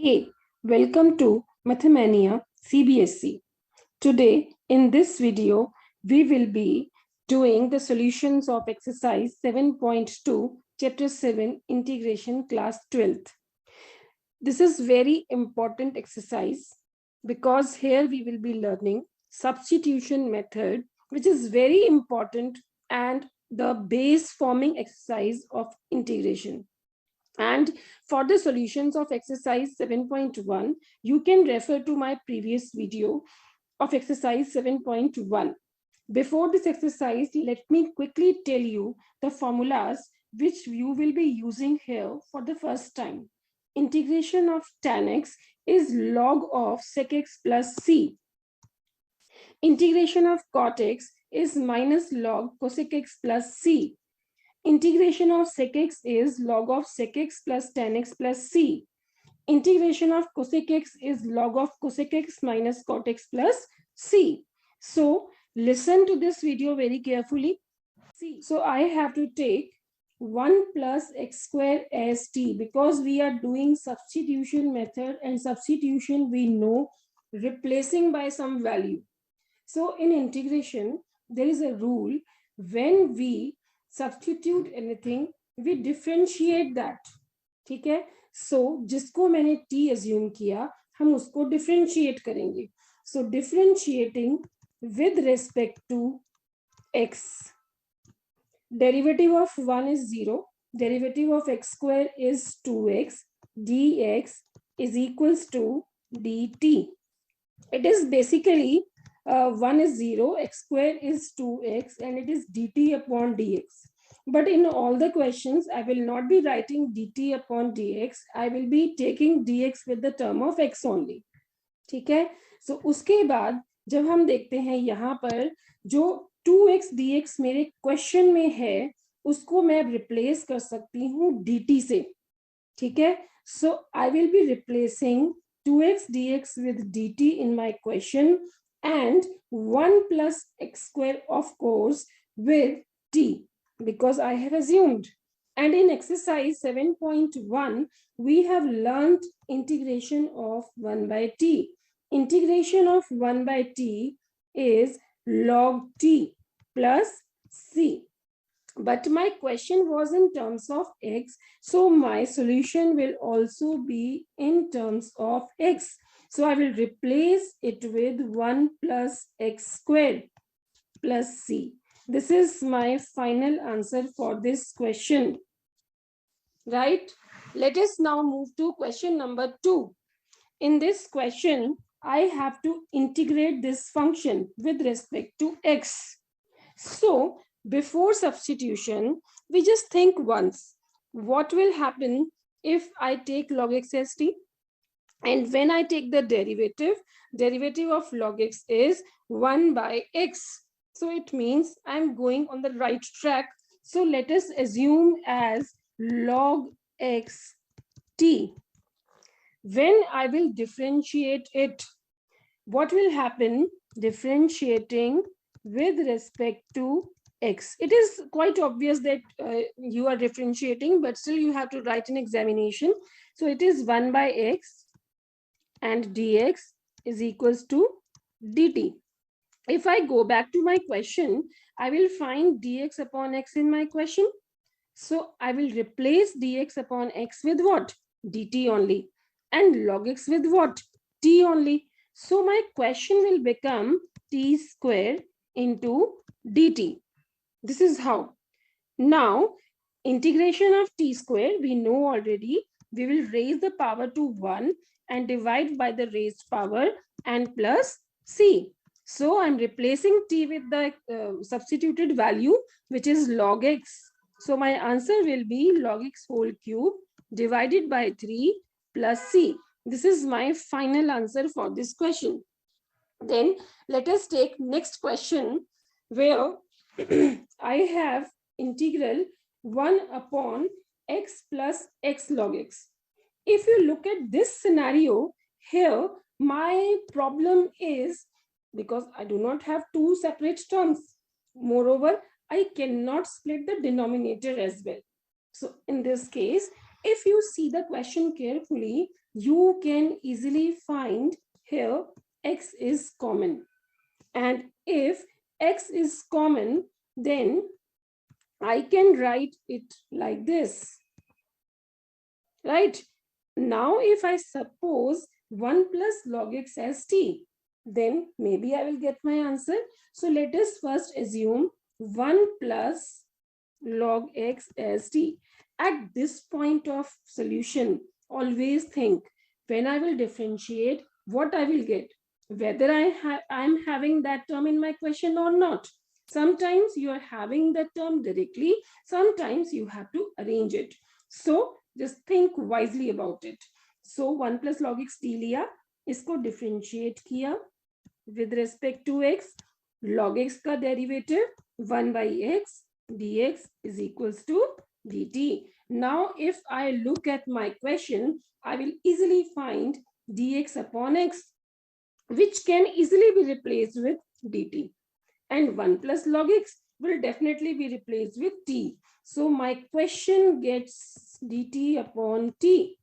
Hey, welcome to Mathemania CBSE. Today, in this video, we will be doing the solutions of exercise 7.2, chapter 7, integration, class 12th. This is very important exercise because here we will be learning substitution method, which is very important and the base forming exercise of integration. And for the solutions of exercise 7.1, you can refer to my previous video of exercise 7.1. Before this exercise, let me quickly tell you the formulas which you will be using here for the first time. Integration of tan x is log of sec x plus c. Integration of cot x is minus log cosec x plus c. Integration of sec x is log of sec x plus tan x plus c. Integration of cosec x is log of cosec x minus cot x plus c. So listen to this video very carefully. See, so I have to take 1 plus x square as t because we are doing substitution method, and substitution we know replacing by some value. So in integration, there is a rule: when we substitute anything, we differentiate that. ठीक है? So जिसको मैंने t assume किया, हम उसको differentiate करेंगे. So differentiating with respect to x, derivative of 1 is 0, derivative of x square is 2x, dx is equals to dt. It is basically 1 is 0, x square is 2x, and it is dt upon dx. But in all the questions, I will not be writing dt upon dx. I will be taking dx with the term of x only. ठीक है? So उसके बाद जब हम देखते हैं यहाँ पर जो 2x dx मेरे क्वेश्चन में है, उसको मैं रिप्लेस कर सकती हूँ dt से. ठीक है? So I will be replacing 2x dx with dt in my question, and 1 plus x square, of course, with t, because I have assumed. And in exercise 7.1, we have learned integration of 1 by t. Integration of 1 by t is log t plus c. But my question was in terms of x, so my solution will also be in terms of x. So I will replace it with 1 plus x squared plus c. This is my final answer for this question. Right? Let us now move to question number 2. In this question, I have to integrate this function with respect to x. So before substitution, we just think once, what will happen if I take log x as t? And when I take the derivative of log x is 1 by x. So it means I'm going on the right track. So let us assume as log x t. When I will differentiate it, what will happen? Differentiating with respect to x. It is quite obvious that you are differentiating, but still you have to write an examination. So it is 1 by x and dx is equals to dt. If I go back to my question, I will find dx upon x in my question. So I will replace dx upon x with what? Dt only. And log x with what? T only. So my question will become t square into dt. This is how. Now, integration of t square, we know already, we will raise the power to 1 and divide by the raised power and plus c. So I'm replacing t with the substituted value, which is log x. So my answer will be log x whole cube divided by 3 plus c. This is my final answer for this question. Then let us take next question, where I have integral 1 upon x plus x log x. If you look at this scenario here, my problem is because I do not have two separate terms. Moreover, I cannot split the denominator as well. So in this case, If you see the question carefully, you can easily find here x is common. And if x is common, then I can write it like this, right? Now, if I suppose 1 plus log x as t, then maybe I will get my answer. So let us first assume 1 plus log x as t. At this point of solution, always think, when I will differentiate, what I will get, whether I'm having that term in my question or not. Sometimes you are having that term directly, sometimes you have to arrange it. So just think wisely about it. So 1 plus log x t लिया, इसको differentiate किया with respect to x, log x का derivative 1 by x dx is equals to dt. Now, if I look at my question, I will easily find dx upon x, which can easily be replaced with dt. And 1 plus log x will definitely be replaced with t. So my question gets dt upon t.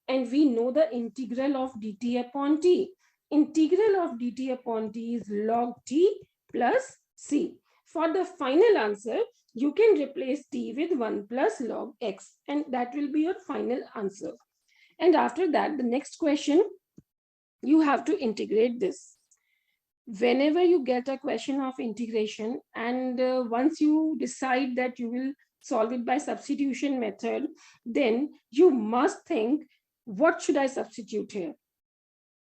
And we know the integral of dt upon t. Integral of dt upon t is log t plus c. For the final answer, you can replace t with 1 plus log x, and that will be your final answer. And after that, the next question, you have to integrate this. Whenever you get a question of integration, and once you decide that you will solve it by substitution method, then you must think, what should I substitute here?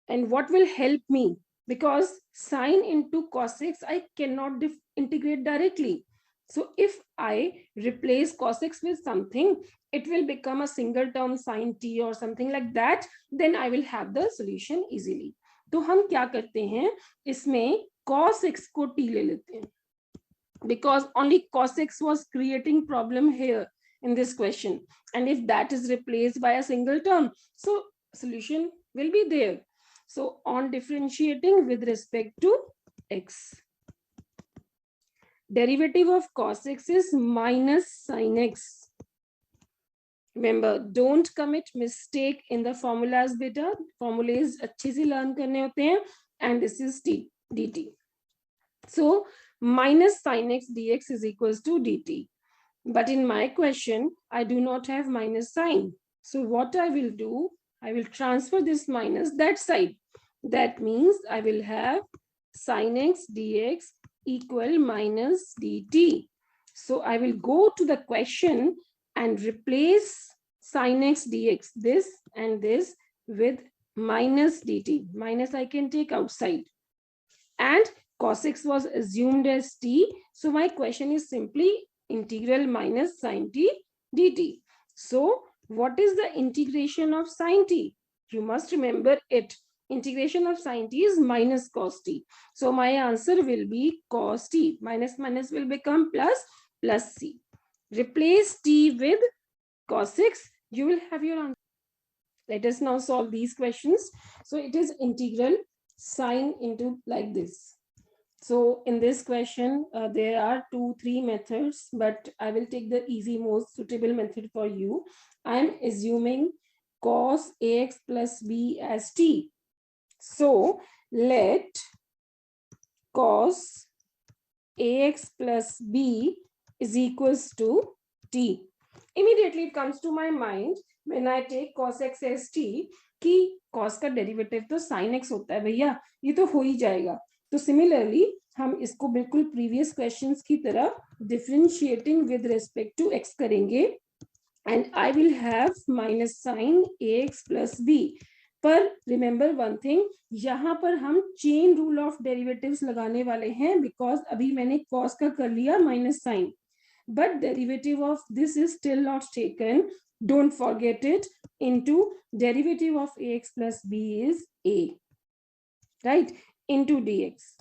And what will help me? Because sine into cos x, I cannot integrate directly. So if I replace cos x with something, it will become a single term sine t or something like that. Then I will have the solution easily. तो हम क्या करते हैं, इसमें cos x को t ले लेते हैं, because only cos x was creating problem here in this question, and if that is replaced by a single term, so solution will be there. So on differentiating with respect to x, derivative of cos x is minus sin x. Remember, don't commit mistake in the formulas, beta. Formulas अच्छे से learn करने होते हैं, and this is t dt. So minus sin x dx is equals to dt. But in my question, I do not have minus sign. So what I will do, I will transfer this minus that side. That means I will have sin x dx equal minus dt. So I will go to the question and replace sin x dx, this and this, with minus dt. Minus I can take outside. And cos x was assumed as t. So my question is simply integral minus sin t dt. So what is the integration of sin t? You must remember it. Integration of sin t is minus cos t. So my answer will be cos t. Minus minus will become plus, plus c. Replace t with cos x, you will have your answer. Let us now solve these questions. So it is integral sine into like this. So in this question, there are 2-3 methods, but I will take the easy, most suitable method for you. I'm assuming cos ax plus b as t. So let cos ax plus b is equals to t. Immediately it comes to my mind when I take cos x as t कि cos का derivative तो sin x होता है भैया, ये तो हो ही जाएगा. तो सिमिलरली हम इसको बिल्कुल प्रीवियस क्वेश्चंस की तरह differentiating with respect to x करेंगे, and I will have minus sine ax plus b. पर रिमेंबर वन थिंग, यहाँ पर हम चेन रूल ऑफ डेरिवेटिव्स लगाने वाले हैं, बिकॉज अभी मैंने cos का कर लिया minus sine, but derivative of this is still not taken. Don't forget it. Into derivative of ax plus b is a, right? Into dx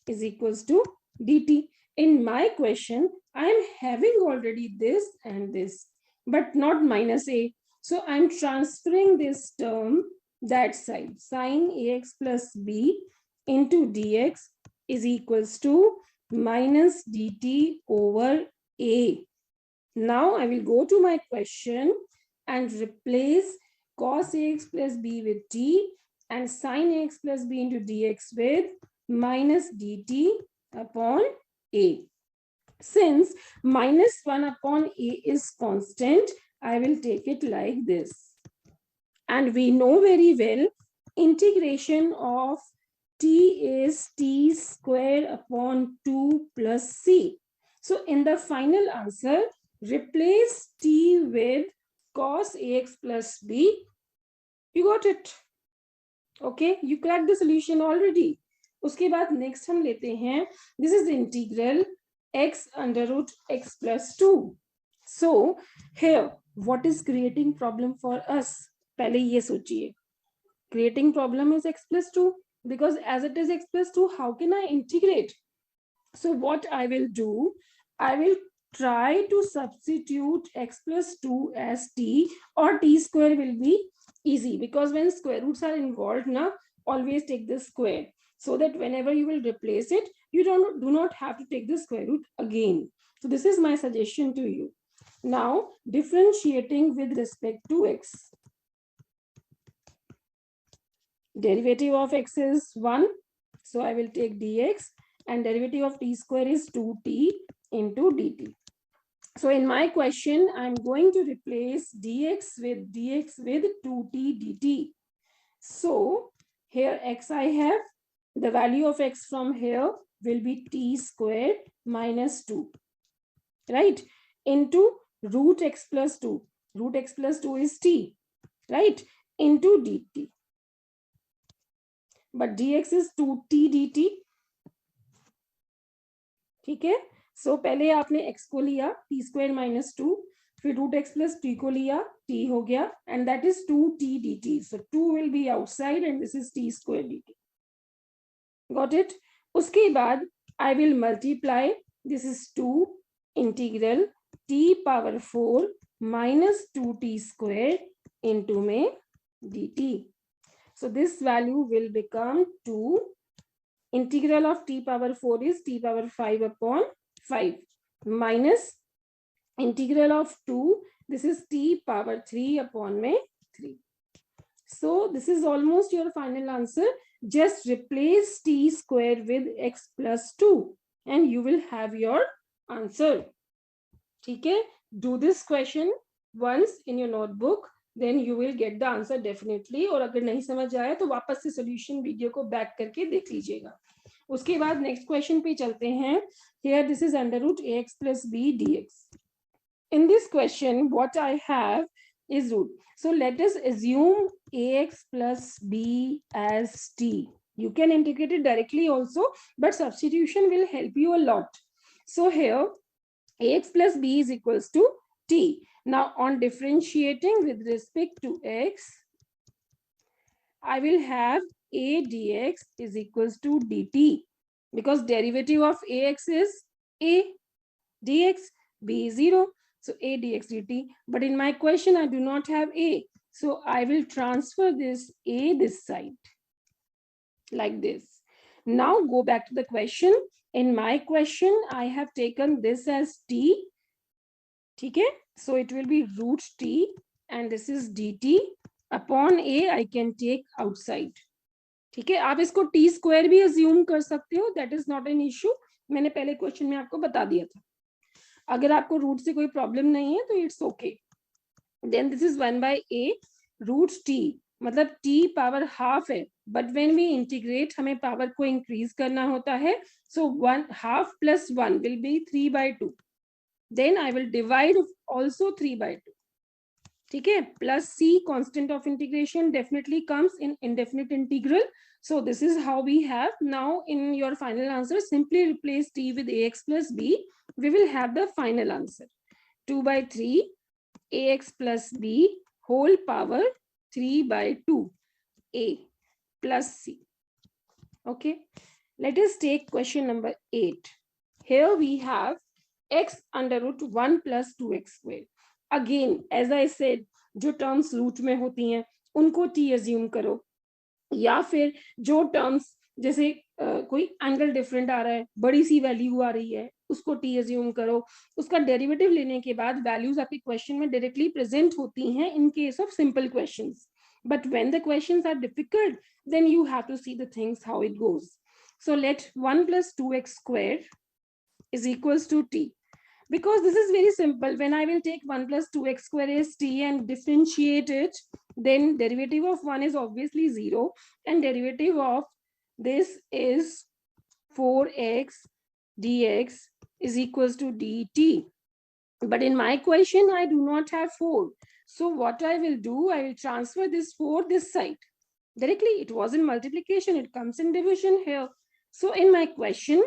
is equals to dt. In my question, I am having already this and this, but not minus a. So I'm transferring this term that side. Sin ax plus b into dx is equals to minus dt over a. Now I will go to my question and replace cos ax plus b with t and sin ax plus b into dx with minus dt upon a. Since minus 1 upon a is constant, I will take it like this. And we know very well integration of t is t square upon 2 plus c. So in the final answer, replace t with cos ax plus b. You got it. Okay, you cracked the solution already. उसके बाद next हम लेते हैं, this is integral x under root x plus 2. So here, what is creating problem for us? पहले ये सोचिए. Creating problem is x plus 2 because as it is x plus 2, how can I integrate? So what I will do, I will try to substitute x plus 2 as t, or t square will be easy because when square roots are involved, now always take the square so that whenever you will replace it, you do not have to take the square root again. So this is my suggestion to you. Now differentiating with respect to x. Derivative of x is 1, so I will take dx, and derivative of t square is 2t into dt. So in my question, I'm going to replace dx with 2t dt. So here x I have, the value of x from here will be t squared minus 2, right? Into root x plus 2. Root x plus 2 is t, right? Into dt. But dx is 2t dt. ठीक है. सो पहले आपने x को लिया t square minus 2, फिर root x plus t को लिया, t हो गया, and that is 2t dt. So 2 will be outside and this is t square dt. Got it. उसके बाद I will multiply, this is 2 integral t power 4 minus 2t square into में dt. So this value will become 2. Integral of t power 4 is t power 5 upon 5 minus integral of 2. This is t power 3 upon 3. So this is almost your final answer. Just replace t square with x plus 2 and you will have your answer. Okay? Do this question once in your notebook. Then you will get the answer definitely. और अगर नहीं समझ आया तो वापस से solution video को back करके देख लीजिएगा. उसके बाद नेक्स्ट क्वेश्चन पे चलते हैं. Here this is under root ax plus b dx. In this question, what I have is root. So let us assume ax plus b as t. You can integrate it directly also, but substitution will help you a lot. So here ax plus b is equals to t. Now on differentiating with respect to x, I will have a dx is equals to dt because derivative of ax is a dx, b is 0. So a dx dt. But in my question, I do not have a. So I will transfer this a this side like this. Now go back to the question. In my question, I have taken this as t. Okay? So it will be root t and this is dt upon a. I can take outside. ठीक है. आप इसको t square भी assume कर सकते हो. That is not an issue. मैंने पहले क्वेश्चन में आपको बता दिया था. अगर आपको रूट से कोई प्रॉब्लम नहीं है तो it's okay. Then this is 1 by a root t, मतलब t पावर हाफ है, बट व्हेन वी इंटीग्रेट हमें पावर को इंक्रीज करना होता है. So 1 half plus 1 will be 3 by 2. Then I will divide also 3 by 2. ठीक है. Plus c, constant of integration, definitely comes in indefinite integral. So this is how we have. Now in your final answer, simply replace t with ax plus b. We will have the final answer. 2 by 3 ax plus b whole power 3 by 2 a plus c. Okay. Let us take question number 8. Here we have x under root 1 plus 2x square. Again, as I said, जो terms root में होती हैं उनको t assume करो, या फिर जो terms जैसे कोई एंगल डिफरेंट आ रहा है, बड़ी सी वैल्यू आ रही है, उसको t assume करो, उसका डेरिवेटिव लेने के बाद वैल्यूज आपके क्वेश्चन में डायरेक्टली प्रेजेंट होती हैं in case of simple questions. But when the questions are difficult, then you have to see the things how it goes. So let 1 plus 2x square is equals to t. Because this is very simple, when I will take 1 plus 2x square is t and differentiate it, then derivative of 1 is obviously 0 and derivative of this is 4x dx is equals to dt. But in my question, I do not have 4. So what I will do, I will transfer this 4 this side. Directly, it was in multiplication, it comes in division here. So in my question,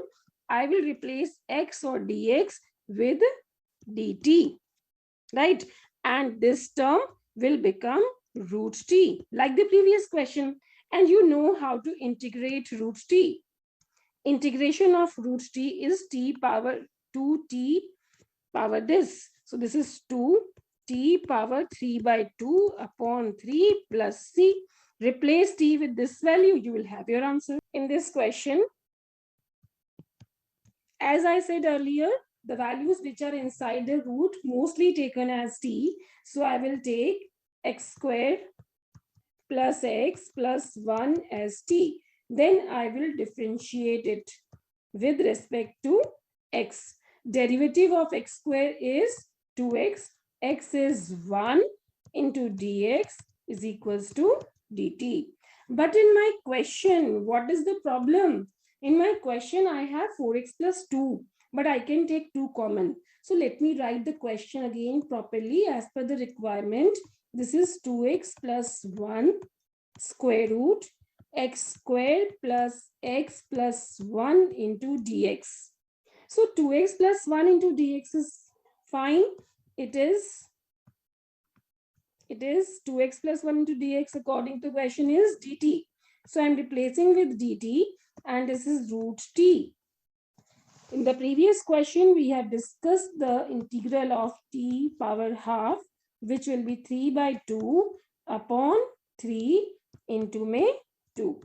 I will replace x or dx with dt, right? And this term will become root t, like the previous question. And you know how to integrate root t. Integration of root t is t power 2t power this. So this is 2t power 3 by 2 upon 3 plus c. Replace t with this value, you will have your answer. In this question, as I said earlier, the values which are inside the root mostly taken as t. So I will take x squared plus x plus 1 as t. Then I will differentiate it with respect to x. Derivative of x square is 2x. X is 1 into dx is equals to dt. But in my question, what is the problem? In my question, I have 4x plus 2, but I can take 2 common. So let me write the question again properly as per the requirement. This is 2x plus 1 square root x squared plus x plus 1 into dx. So 2x plus 1 into dx is fine. It is 2x plus 1 into dx according to question is dt. So I'm replacing with dt and this is root t. In the previous question, we have discussed the integral of t power half, which will be 3 by 2 upon 3 into में 2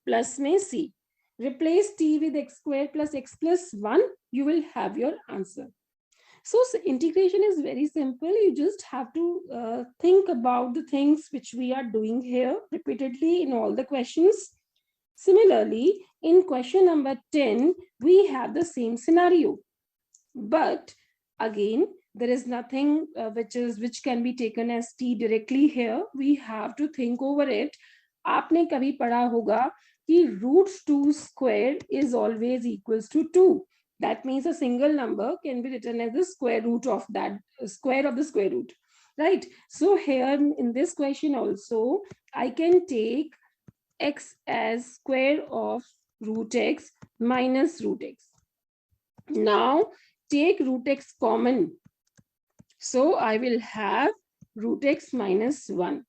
plus में c. Replace t with x square plus x plus 1, you will have your answer. So integration is very simple. You just have to think about the things which we are doing here repeatedly in all the questions. Similarly, in question number 10, we have the same scenario. But again, there is nothing which can be taken as t directly here. We have to think over it. आपने कभी पढ़ा होगा कि root 2 square is always equals to 2. That means a single number can be written as the square root of that square of the square root, right? So here in this question also, I can take x as square of root x minus root x. Now take root x common. So I will have root x minus 1.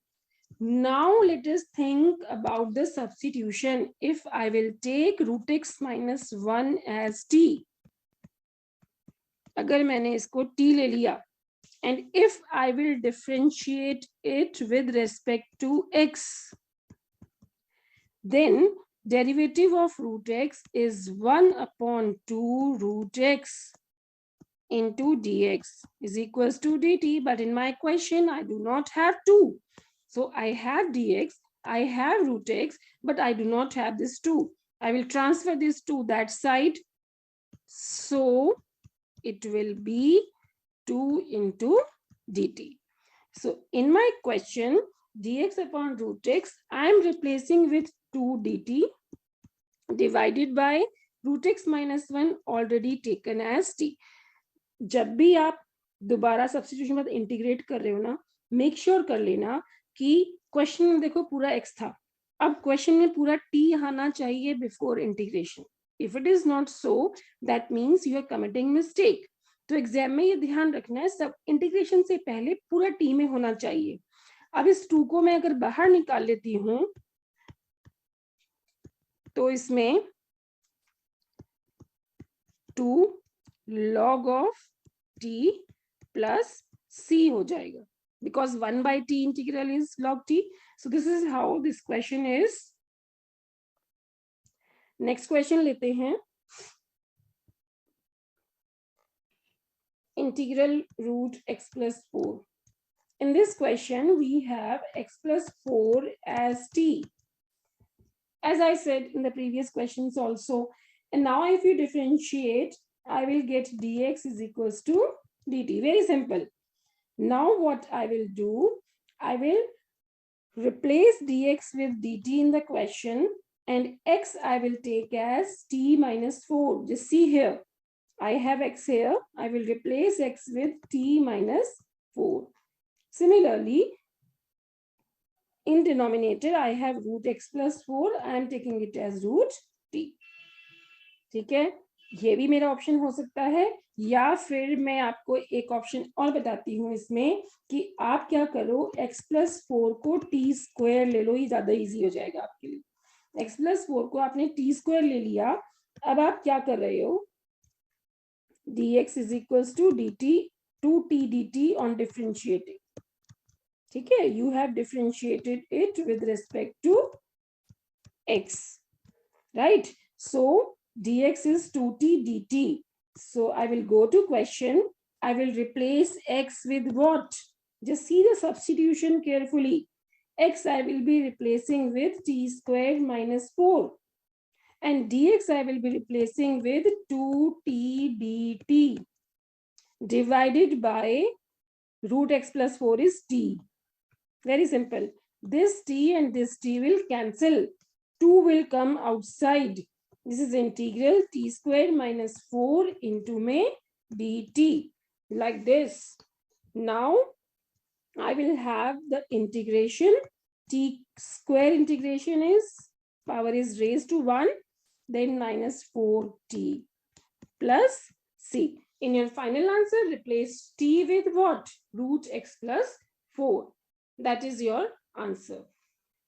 Now let us think about the substitution. If I will take root x minus 1 as t, अगर मैंने इसको t ले लिया, and if I will differentiate it with respect to x, then derivative of root x is 1 upon 2 root x into dx is equals to dt. But in my question, I do not have 2. So I have dx, I have root x, but I do not have this 2. I will transfer this to that side. So it will be 2 into dt. So in my question, dx upon root x, I am replacing with 2 dt divided by root x minus 1 already taken as t. जब भी आप दोबारा substitution में integrate कर रहे हो ना, make sure कर लेना कि क्वेश्चन में देखो पूरा x था, अब क्वेश्चन में पूरा t आना चाहिए before integration. If it is not so, that means you are committing mistake. तो एग्जाम में ये ध्यान रखना है, सब इंटीग्रेशन से पहले पूरा t में होना चाहिए. अब इस 2 को मैं अगर बाहर निकाल लेती हूं तो इसमें 2 log of t plus c हो जाएगा, because 1 by t integral is log t. So this is how this question is. Next question लेते हैं. integral root x plus 4. In this question, we have x plus 4 as t. As I said in the previous questions also. And now if you differentiate, I will get dx is equals to dt. Very simple. Now what I will do, I will replace dx with dt in the question, and x I will take as t minus 4. Just see here. I have x here. I will replace x with t minus 4. Similarly, in denominator, I have root x plus 4. I am taking it as root t. ठीक है, ये भी मेरा option हो सकता है, या फिर मैं आपको एक ऑप्शन और बताती हूँ इसमें कि आप क्या करो, x प्लस 4 को टी स्क्वायर ले लो, ये ज्यादा इजी हो जाएगा आपके लिए। x प्लस 4 को आपने टी स्क्वायर ले लिया, अब आप क्या कर रहे हो, dx is equals to dt 2t dt on differentiating. ठीक है, you have differentiated it with respect to x, right? So dx is 2t dt. So I will go to question. I will replace x with what? Just see the substitution carefully. X I will be replacing with t squared minus 4. And dx I will be replacing with 2t dt divided by root x plus 4 is t. Very simple. This t and this t will cancel. 2 will come outside. This is integral t squared minus 4 into may dt. Like this. Now, I will have the integration. T square integration is, power is raised to 1. Then minus 4t plus c. In your final answer, replace t with what? Root x plus 4. That is your answer.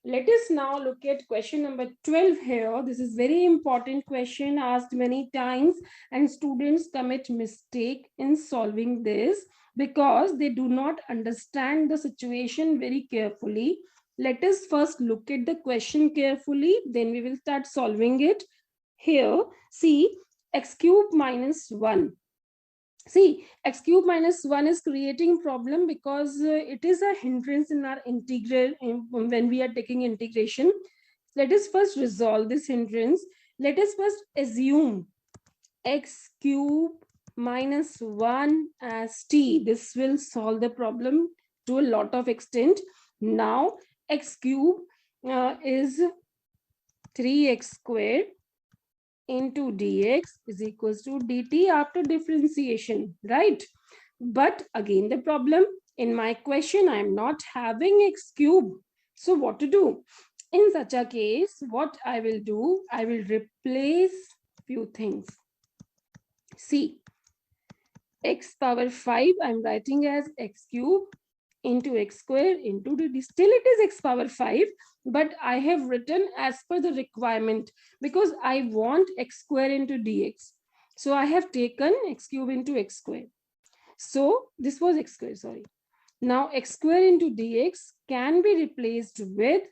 Let us now look at question number 12 here. This is very important question asked many times, and students commit mistake in solving this because they do not understand the situation very carefully. Let us first look at the question carefully, then we will start solving it. Here, see, x cube minus 1. See, x cube minus 1 is creating problem because it is a hindrance in our integral when we are taking integration. Let us first resolve this hindrance. Let us first assume x cube minus 1 as t. This will solve the problem to a lot of extent. Now, x cube is 3x squared into dx is equals to dt after differentiation, right? But again, the problem, in my question, I am not having x cube. So what to do? In such a case, what I will do, I will replace few things. See, x power 5, I'm writing as x cube into x square into dt. Still it is x power 5, but I have written as per the requirement because I want x square into dx. So I have taken x cube into x square. So this was x square, sorry. Now x square into dx can be replaced with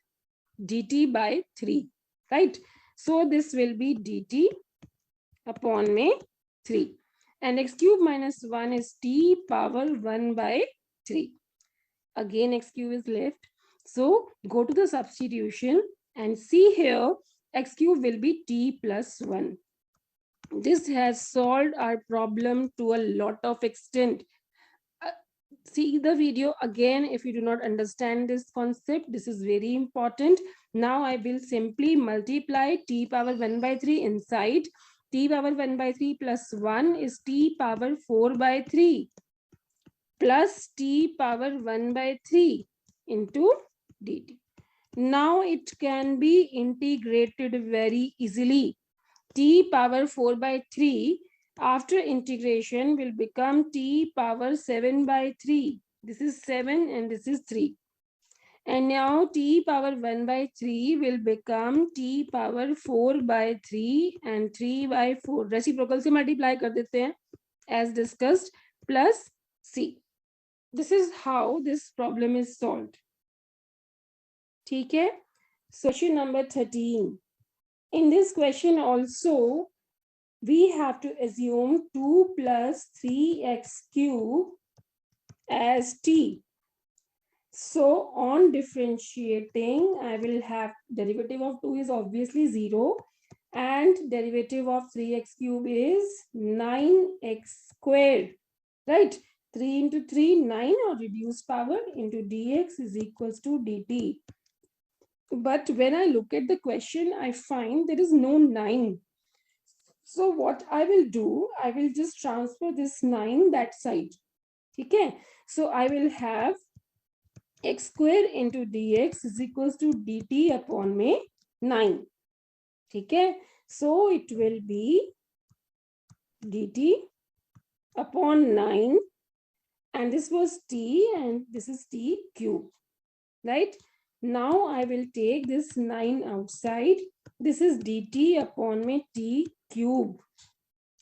dt by 3, right? So this will be dt upon may 3. And x cube minus 1 is t power 1 by 3. Again x cube is left. So go to the substitution and see here x cube will be t plus 1. This has solved our problem to a lot of extent. See the video again if you do not understand this concept. This is very important. Now I will simply multiply t power 1 by 3 inside. T power 1 by 3 plus 1 is t power 4 by 3 plus t power 1 by 3 into dt. Now it can be integrated very easily. T power 4 by 3 after integration will become t power 7 by 3. This is 7 and this is 3. And now t power 1 by 3 will become t power 4 by 3 and 3 by 4. Reciprocal से multiply कर देते हैं as discussed plus c. This is how this problem is solved. ठीक है? Question number 13. In this question also, we have to assume 2 plus 3x cube as t. So on differentiating, I will have derivative of 2 is obviously 0 and derivative of 3x cube is 9x squared, right? 3 into 3, 9, or reduced power into dx is equals to dt. But when I look at the question, I find there is no 9. So what I will do, I will just transfer this 9 that side. Okay, so I will have x square into dx is equals to dt upon में 9. Okay, so it will be dt upon 9, and this was t and this is t cube, right? Now I will take this 9 outside. This is dt upon में t cube,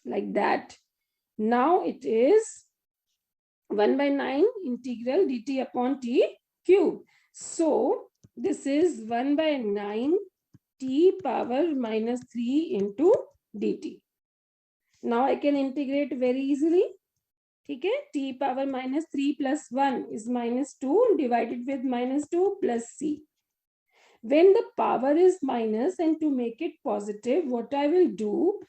like that. Now it is 1 by 9 integral dt upon t cube. So this is 1 by 9 t power minus 3 into dt. Now I can integrate very easily. Okay, t power minus 3 plus 1 is minus 2 divided with minus 2 plus c. When the power is minus, and to make it positive, what I will do,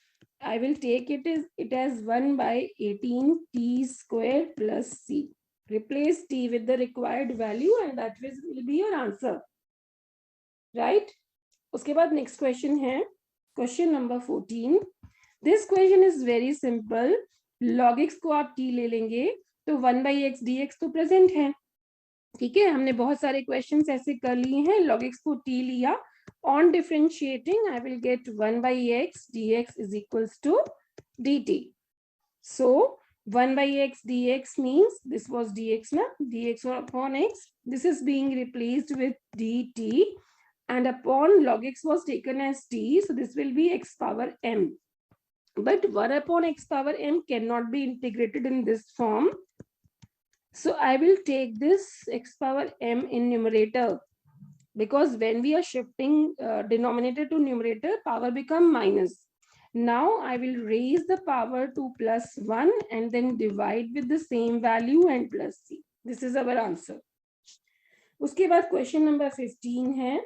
I will take it as 1 by 18 t square plus c. Replace t with the required value and that will be your answer. Right? उसके बाद next question है question number 14. This question is very simple. Log x को आप t ले लेंगे तो 1 by x dx तो present है. ठीक है, हमने बहुत सारे क्वेश्चंस ऐसे कर लिए हैं. log x को t लिया. On differentiating, I will get 1 by x dx is equals to dt. So 1 by x dx means this was dx na, dx upon x. This is being replaced with dt, and upon log x was taken as t, so this will be x power m. But 1 upon x power m cannot be integrated in this form. So I will take this x power m in numerator, because when we are shifting denominator to numerator, power become minus. Now I will raise the power to plus 1 and then divide with the same value and plus c. This is our answer. उसके बाद question number 15 है.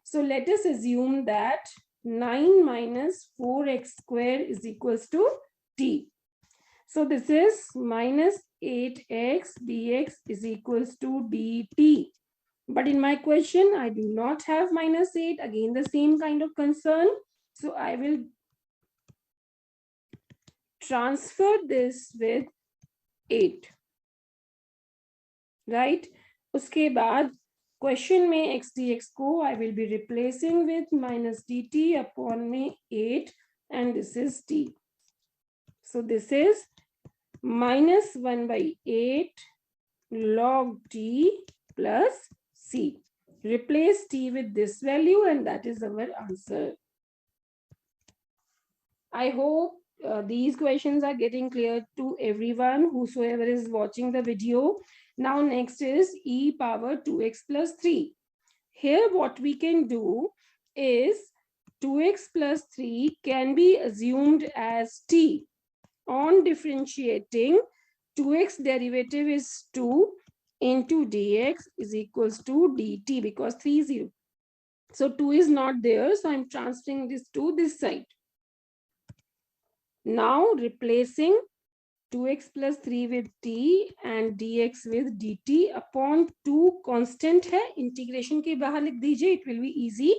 So let us assume that 9 minus 4x square is equals to t. So this is minus 8x dx is equals to dt. But in my question, I do not have minus 8. Again, the same kind of concern. So I will transfer this with 8. Right? उसके बाद question में x dx को I will be replacing with minus dt upon में 8, and this is t. So this is minus 1 by 8 log t plus c. Replace t with this value and that is our answer. I hope these questions are getting clear to everyone, whosoever is watching the video. Now next is e power 2x plus 3. Here what we can do is 2x plus 3 can be assumed as t. On differentiating, 2x derivative is 2 into dx is equals to dt, because 3 is 0. So 2 is not there, so I'm transferring this to this side. Now replacing 2x plus 3 with t and dx with dt upon 2 constant है, integration के बाहर लिख दीजिए, it will be easy.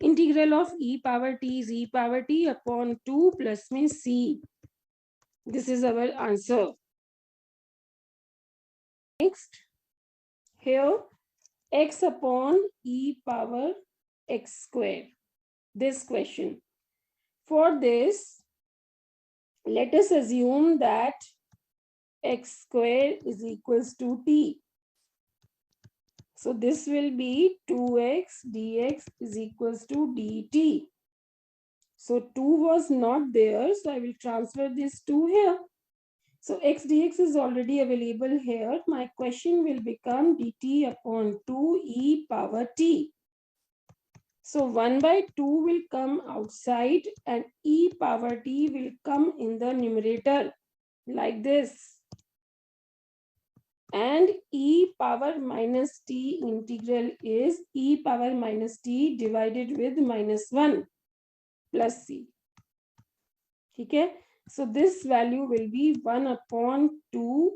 Integral of e power t is e power t upon 2 plus में c. This is our answer. Next, here x upon e power x square. This question. For this, let us assume that x square is equals to t. So this will be 2x dx is equals to dt. So 2 was not there, so I will transfer this 2 here. So x dx is already available here. My question will become dt upon 2 e power t. So 1 by 2 will come outside and e power t will come in the numerator like this. And e power minus t integral is e power minus t divided with minus 1 plus c. ठीक है. So this value will be 1 upon 2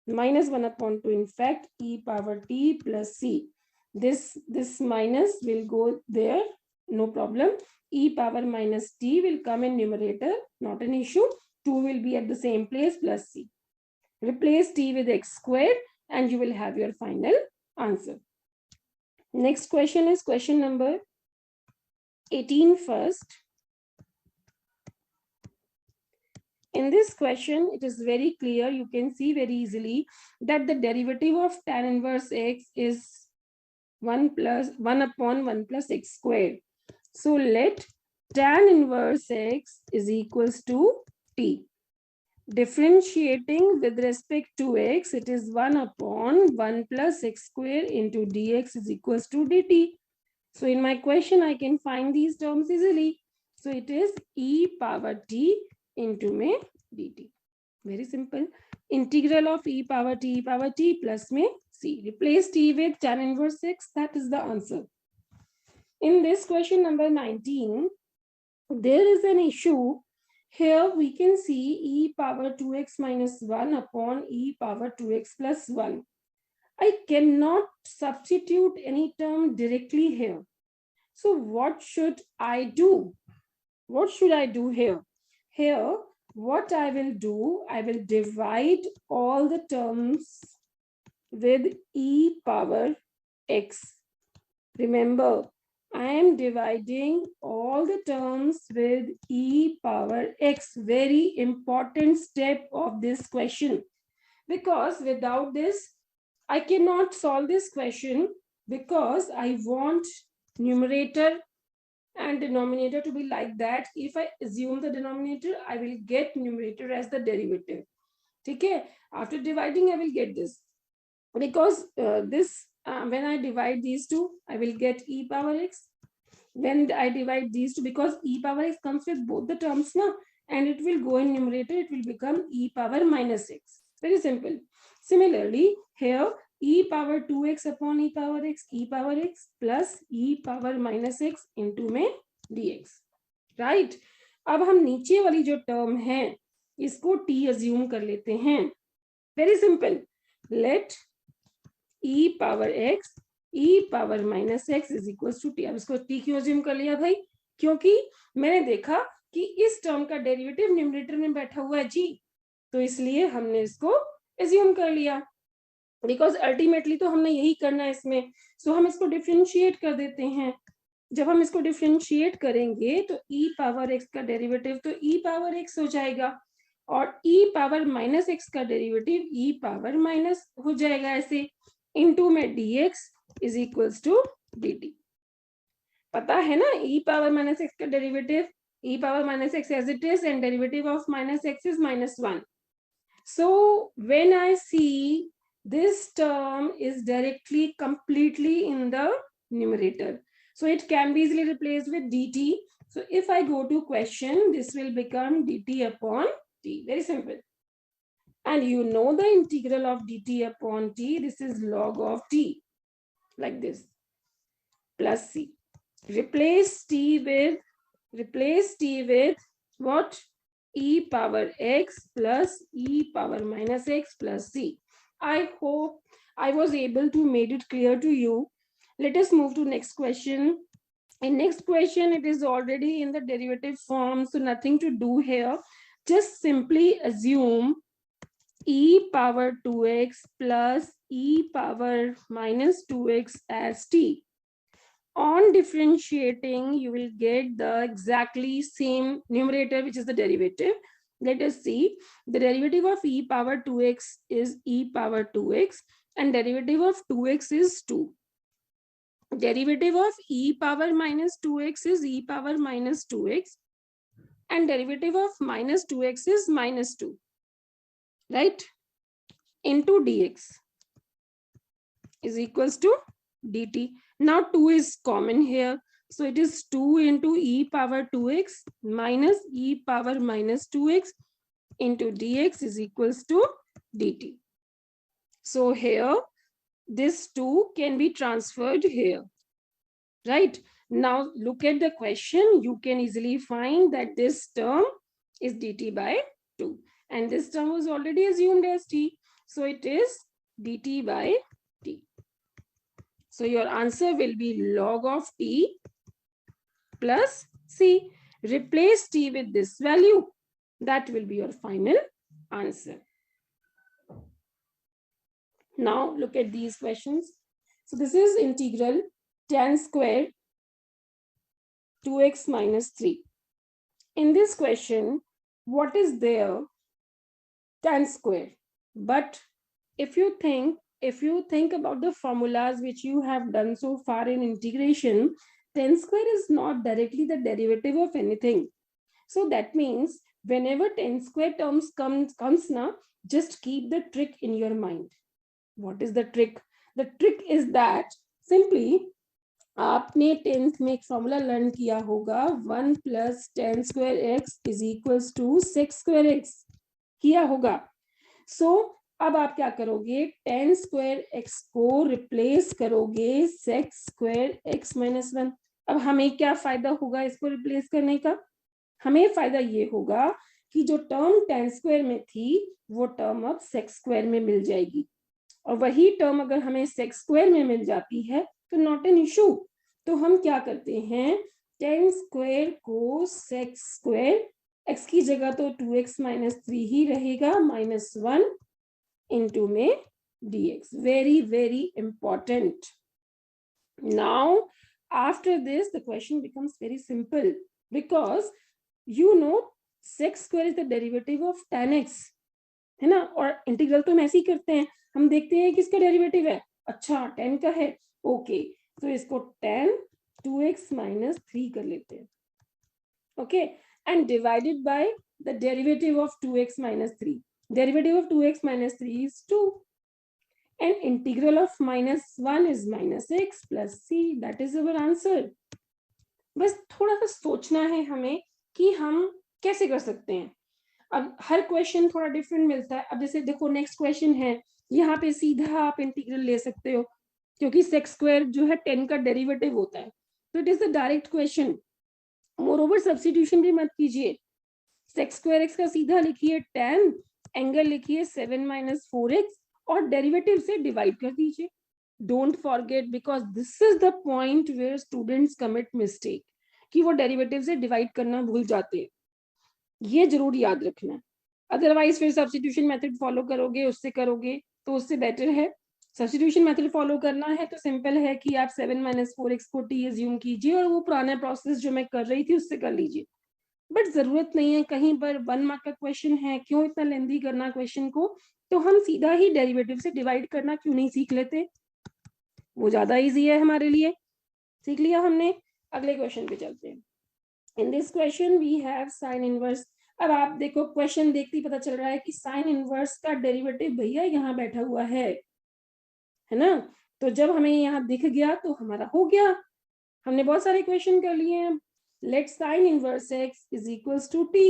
minus 1 upon 2, in fact e power t plus c. This minus will go there, no problem. E power minus t will come in numerator, not an issue. 2 will be at the same place plus c. Replace t with x squared and you will have your final answer. Next question is question number 18 first. In this question, it is very clear. You can see very easily that the derivative of tan inverse x is 1 upon 1 plus x squared. So let tan inverse x is equals to t. Differentiating with respect to x, it is 1 upon 1 plus x square into dx is equals to dt. So in my question, I can find these terms easily. So it is e power t into में dt. Very simple. Integral of e power t plus में c. Replace t with tan inverse x. That is the answer. In this question number 19, there is an issue. Here we can see e power 2x minus 1 upon e power 2x plus 1. I cannot substitute any term directly here. So what should I do? What should I do here? Here, what I will do, I will divide all the terms with e power x. Remember, I am dividing all the terms with e power x. Very important step of this question. Because without this, I cannot solve this question, because I want numerator and denominator to be like that. If I assume the denominator, I will get numerator as the derivative. Okay, after dividing I will get this, because when I divide these two, I will get e power x. When I divide these two, because e power x comes with both the terms now, and it will go in numerator, it will become e power minus x. Very simple. Similarly, here e power 2x upon e power x plus e power minus x into में dx. Right? अब हम नीचे वाली जो term है इसको t assume कर लेते हैं. Very simple. Let e power x e power minus x is equals to t. अब इसको t क्यों assume कर लिया भाई? क्योंकि मैंने देखा कि इस टर्म का डेरिवेटिव न्यूमरेटर में बैठा हुआ है जी, तो इसलिए हमने इसको assume कर लिया. बिकॉज अल्टीमेटली तो हमने यही करना है इसमें. सो हम इसको डिफरेंशिएट कर देते हैं. जब हम इसको डिफरेंशिएट करेंगे तो e पावर x का डेरिवेटिव तो e पावर x हो जाएगा, और e पावर माइनस x का डेरिवेटिव e पावर माइनस हो जाएगा ऐसे, इनटू में dx is equals to dt. पता है ना, e पावर माइनस x का derivative e power minus x as it is, and derivative of minus x is minus 1. So when I see this term is directly completely in the numerator, so it can be easily replaced with dt. So if I go to question, this will become dt upon t. Very simple. And you know the integral of dt upon t, this is log of t, like this, plus c. Replace t with what? E power x plus e power minus x plus c. I hope I was able to make it clear to you. Let us move to next question. In next question, it is already in the derivative form, so nothing to do here. Just simply assume e power 2x plus e power minus 2x as t. On differentiating, you will get the exactly same numerator, which is the derivative. Let us see. The derivative of e power 2x is e power 2x, and derivative of 2x is 2. Derivative of e power minus 2x is e power minus 2x, and derivative of minus 2x is minus 2, right? Into dx is equals to dt. Now 2 is common here, So it is 2 into e power 2x minus e power minus 2x into dx is equals to dt. So here this 2 can be transferred here, right? Now look at the question. You can easily find that this term is dt by 2 and this term was already assumed as t. So it is dt by t. So your answer will be log of t plus c. Replace t with this value. That will be your final answer. Now look at these questions. So this is integral tan square 2x minus 3. In this question, what is there? Tan square. But if you think about the formulas which you have done so far in integration, tan square is not directly the derivative of anything. So that means whenever tan square terms comes now, just keep the trick in your mind. What is the trick? The trick is that simply आपने 10th में एक formula learn किया होगा 1 plus tan square x is equals to sec square x किया होगा. So अब आप क्या करोगे? tan square x को रिप्लेस करोगे sec square x minus 1. अब हमें क्या फायदा होगा इसको रिप्लेस करने का? हमें फायदा ये होगा कि जो टर्म tan square में थी वो टर्म अब sec square में मिल जाएगी और वही टर्म अगर हमें sec square में मिल जाती है तो नॉट एन इशू. तो हम क्या करते हैं? tan square को sec square x की जगह तो 2x minus 3 ही रहेगा minus 1 into में dx. Very very important. Now after this the question becomes very simple because you know sec square is the derivative of tan x, है ना? और integral तो हम ऐसे ही करते हैं, हम देखते हैं किसका डेरिवेटिव है. अच्छा tan का है, ओके. तो इसको tan 2x minus 3 कर लेते हैं, okay, and divided by the derivative of 2x minus 3. Derivative of 2x minus 3 is 2 and integral of minus 1 is minus x plus c. That is our answer. बस थोड़ा सा सोचना है हमें कि हम कैसे कर सकते हैं. अब हर क्वेश्चन थोड़ा डिफरेंट मिलता है. अब जैसे देखो नेक्स्ट क्वेश्चन है, यहाँ पे सीधा आप इंटीग्रल ले सकते हो क्योंकि sec square जो है 10 का डेरिवेटिव होता है, तो it is the direct question. Moreover substitution भी मत कीजिए. sec square x का सीधा लिखिए tan, एंगल लिखिए 7 minus 4x और डेरिवेटिव से डिवाइड कर दीजिए. Don't forget because this is the point where students commit mistake कि वो डेरिवेटिव से डिवाइड करना भूल जाते हैं. ये जरूर याद रखना. अदरवाइज फिर सब्स्टिट्यूशन मेथड फॉलो करोगे, उससे करोगे तो उससे बेटर है. सब्स्टिट्यूशन मेथड फॉलो करना है तो सिंपल है कि आप 7 minus 4x को t अज्यूम कीजिए और वो पुराना प्रोसेस जो मैं कर रही थी उससे कर लीजिए. बट जरूरत नहीं है, कहीं पर 1 मार्क का क्वेश्चन है, क्यों इतना लेंथी करना क्वेश्चन को? तो हम सीधा ही डेरिवेटिव से डिवाइड करना क्यों नहीं सीख लेते? वो ज्यादा इजी है हमारे लिए. सीख लिया हमने. अगले क्वेश्चन पे चलते हैं. In this question we have sine inverse. अब आप देखो क्वेश्चन देखते ही पता चल रहा है कि साइन इनवर्स का डेरिवेटिव भैया यहाँ बैठा हुआ है ना? तो जब हमें यहाँ दिख गया तो हमारा हो गया. हमने बहुत सारे क्वेश्चन कर लिए हैं. Let sine inverse x is equals to t.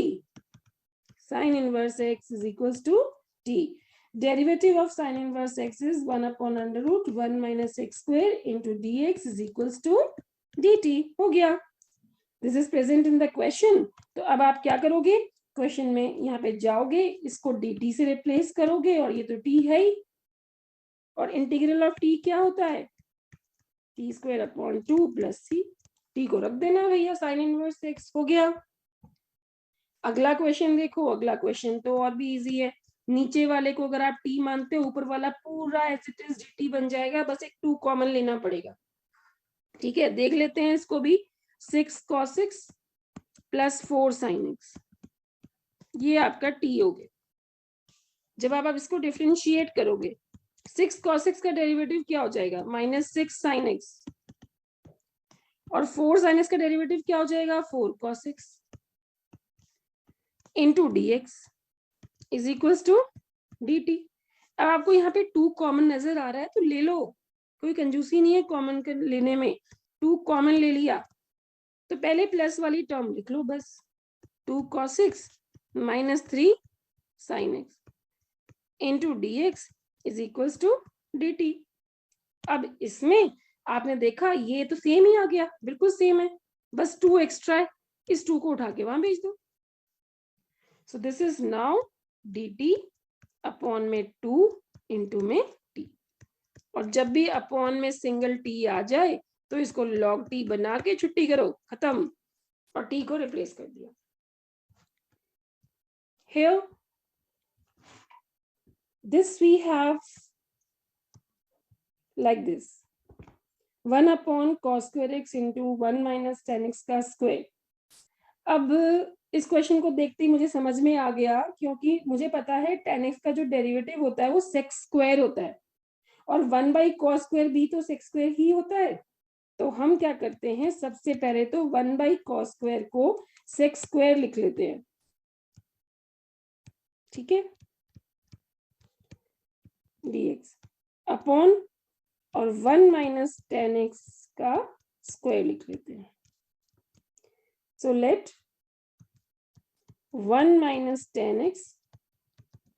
Sine inverse x is equals to t. Derivative of sin inverse x is 1 upon under root 1 minus x square into dx is equals to dt. हो गया. This is present in the question. तो अब आप क्या करोगे? Question में यहाँ पे जाओगे, इसको dt से रिप्लेस करोगे और ये तो t है ही. और इंटीग्रल ऑफ t क्या होता है? t square upon 2 plus c. t को रख देना भैया, साइन इनवर्स x. हो गया. अगला क्वेश्चन देखो. अगला क्वेश्चन तो और भी इजी है. नीचे वाले को अगर आप t मानते हो, ऊपर वाला पूरा एज इट इज dt बन जाएगा. बस एक 2 कॉमन लेना पड़ेगा. ठीक है, देख लेते हैं इसको भी. 6 cos x plus 4 sin x, ये आपका t हो गया. जब आप इसको डिफरेंशिएट करोगे, 6 cos x का डेरिवेटिव क्या हो जाएगा? माइनस 6 sin x और 4 sin x का डेरिवेटिव क्या हो जाएगा? 4 cos x into dx is equals to dt. अब आपको यहाँ पे 2 कॉमन नजर आ रहा है तो ले लो, कोई कंजूसी नहीं है कॉमन लेने में. 2 कॉमन ले लिया तो पहले प्लस वाली टर्म लिख लो बस, 2 cos x minus 3 sin x into D x is equals to D T. अब इसमें आपने देखा ये तो सेम ही आ गया, बिल्कुल सेम है, बस 2 एक्स्ट्रा है, इस 2 को उठा के वहां भेज दो। सो this is now D T upon में 2 इंटू में टी, और जब भी अपॉन में सिंगल टी आ जाए तो इसको लॉग टी बना के छुट्टी करो, खत्म, और टी को रिप्लेस कर दिया। Here this we have like this, 1 upon cos square x into 1 minus tan x का स्क्वायर। अब इस क्वेश्चन को देखते ही मुझे समझ में आ गया, क्योंकि मुझे पता है tan x का जो डेरिवेटिव होता है वो sec स्क्वायर होता है, और 1 by cos स्क्वायर भी तो sec स्क्वायर ही होता है। तो हम क्या करते हैं, सबसे पहले तो 1 by cos स्क्वायर को sec स्क्वायर लिख लेते हैं, ठीक है, dx अपॉन और 1 माइनस tan x का स्क्वायर लिख लेते हैं। So let 1 minus tan x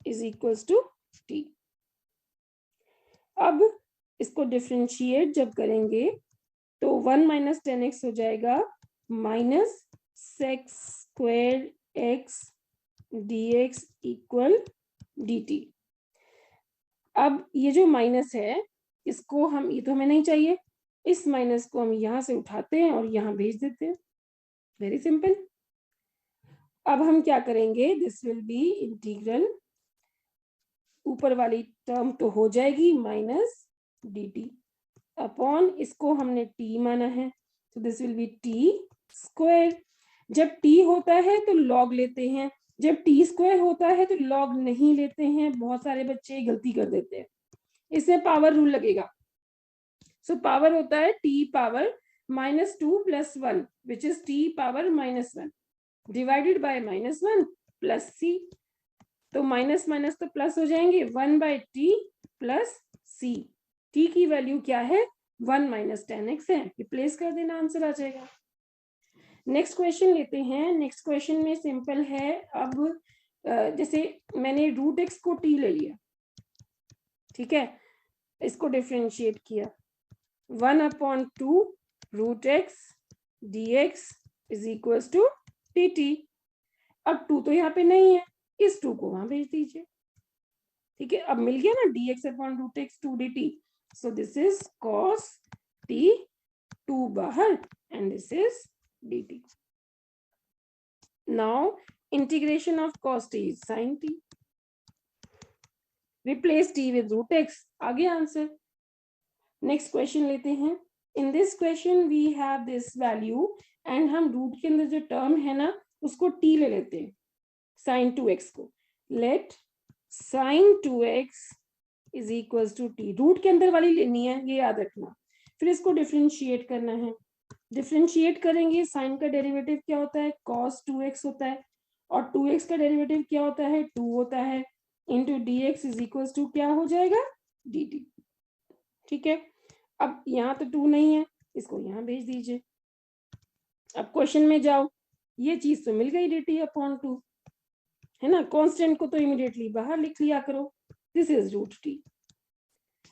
is equals to t। अब इसको डिफरेंशिएट जब करेंगे तो 1 माइनस tan x हो जाएगा minus sec square x dx equal dt। अब ये जो माइनस है इसको हम, ये तो हमें नहीं चाहिए, इस माइनस को हम यहां से उठाते हैं और यहां भेज देते हैं, वेरी सिंपल। अब हम क्या करेंगे, दिस विल बी इंटीग्रल, ऊपर वाली टर्म तो हो जाएगी माइनस डी टी अपॉन, इसको हमने t माना है तो this will be t square. जब t होता है तो log लेते हैं, जब t स्क्वायर होता है तो log नहीं लेते हैं, बहुत सारे बच्चे गलती कर देते हैं, इसमें पावर रूल लगेगा। सो पावर होता है t power minus 2 plus 1 which is t power minus 1 divided by minus 1 plus c। तो माइनस माइनस तो प्लस हो जाएंगे, 1 बाय टी प्लस सी। टी की वैल्यू क्या है, 1 माइनस tan x है, रिप्लेस कर देना, आंसर आ जाएगा। नेक्स्ट क्वेश्चन लेते हैं। नेक्स्ट क्वेश्चन में सिंपल है। अब जैसे मैंने रूट एक्स को टी ले लिया, ठीक है, इसको डिफरेंशिएट किया, 1 upon 2 root X D x is equal to T T. अब 2 तो यहाँ पे नहीं है, इस 2 को वहां भेज दीजिए, ठीक है। अब मिल गया ना dx upon root x 2 dt। So this is cos t, 2 बाहर, and this is dt। Now integration of cos t is sin t, replace t with root x, आ गया आंसर। नेक्स्ट क्वेश्चन लेते हैं। In this question we have this value, and हम रूट के अंदर जो टर्म है ना उसको t ले लेते हैं, sin 2x को। Let sin 2x is equal to T, root के अंदर वाली लेनी है, ये याद रखना। फिर इसको डिफरेंशिएट करना है, डिफरेंशिएट करेंगे, साइन का डेरिवेटिव क्या होता है, cos 2x होता है, और 2x का डेरिवेटिव क्या होता है, 2 होता है, into D x is equal to क्या हो जाएगा, dt, ठीक है। अब यहाँ तो 2 नहीं है, इसको यहाँ भेज दीजिए। अब क्वेश्चन में जाओ, ये चीज तो मिल गई dt अपॉन 2, है ना, कांस्टेंट को तो इमीडिएटली बाहर लिख लिया करो, दिस इज रूट टी।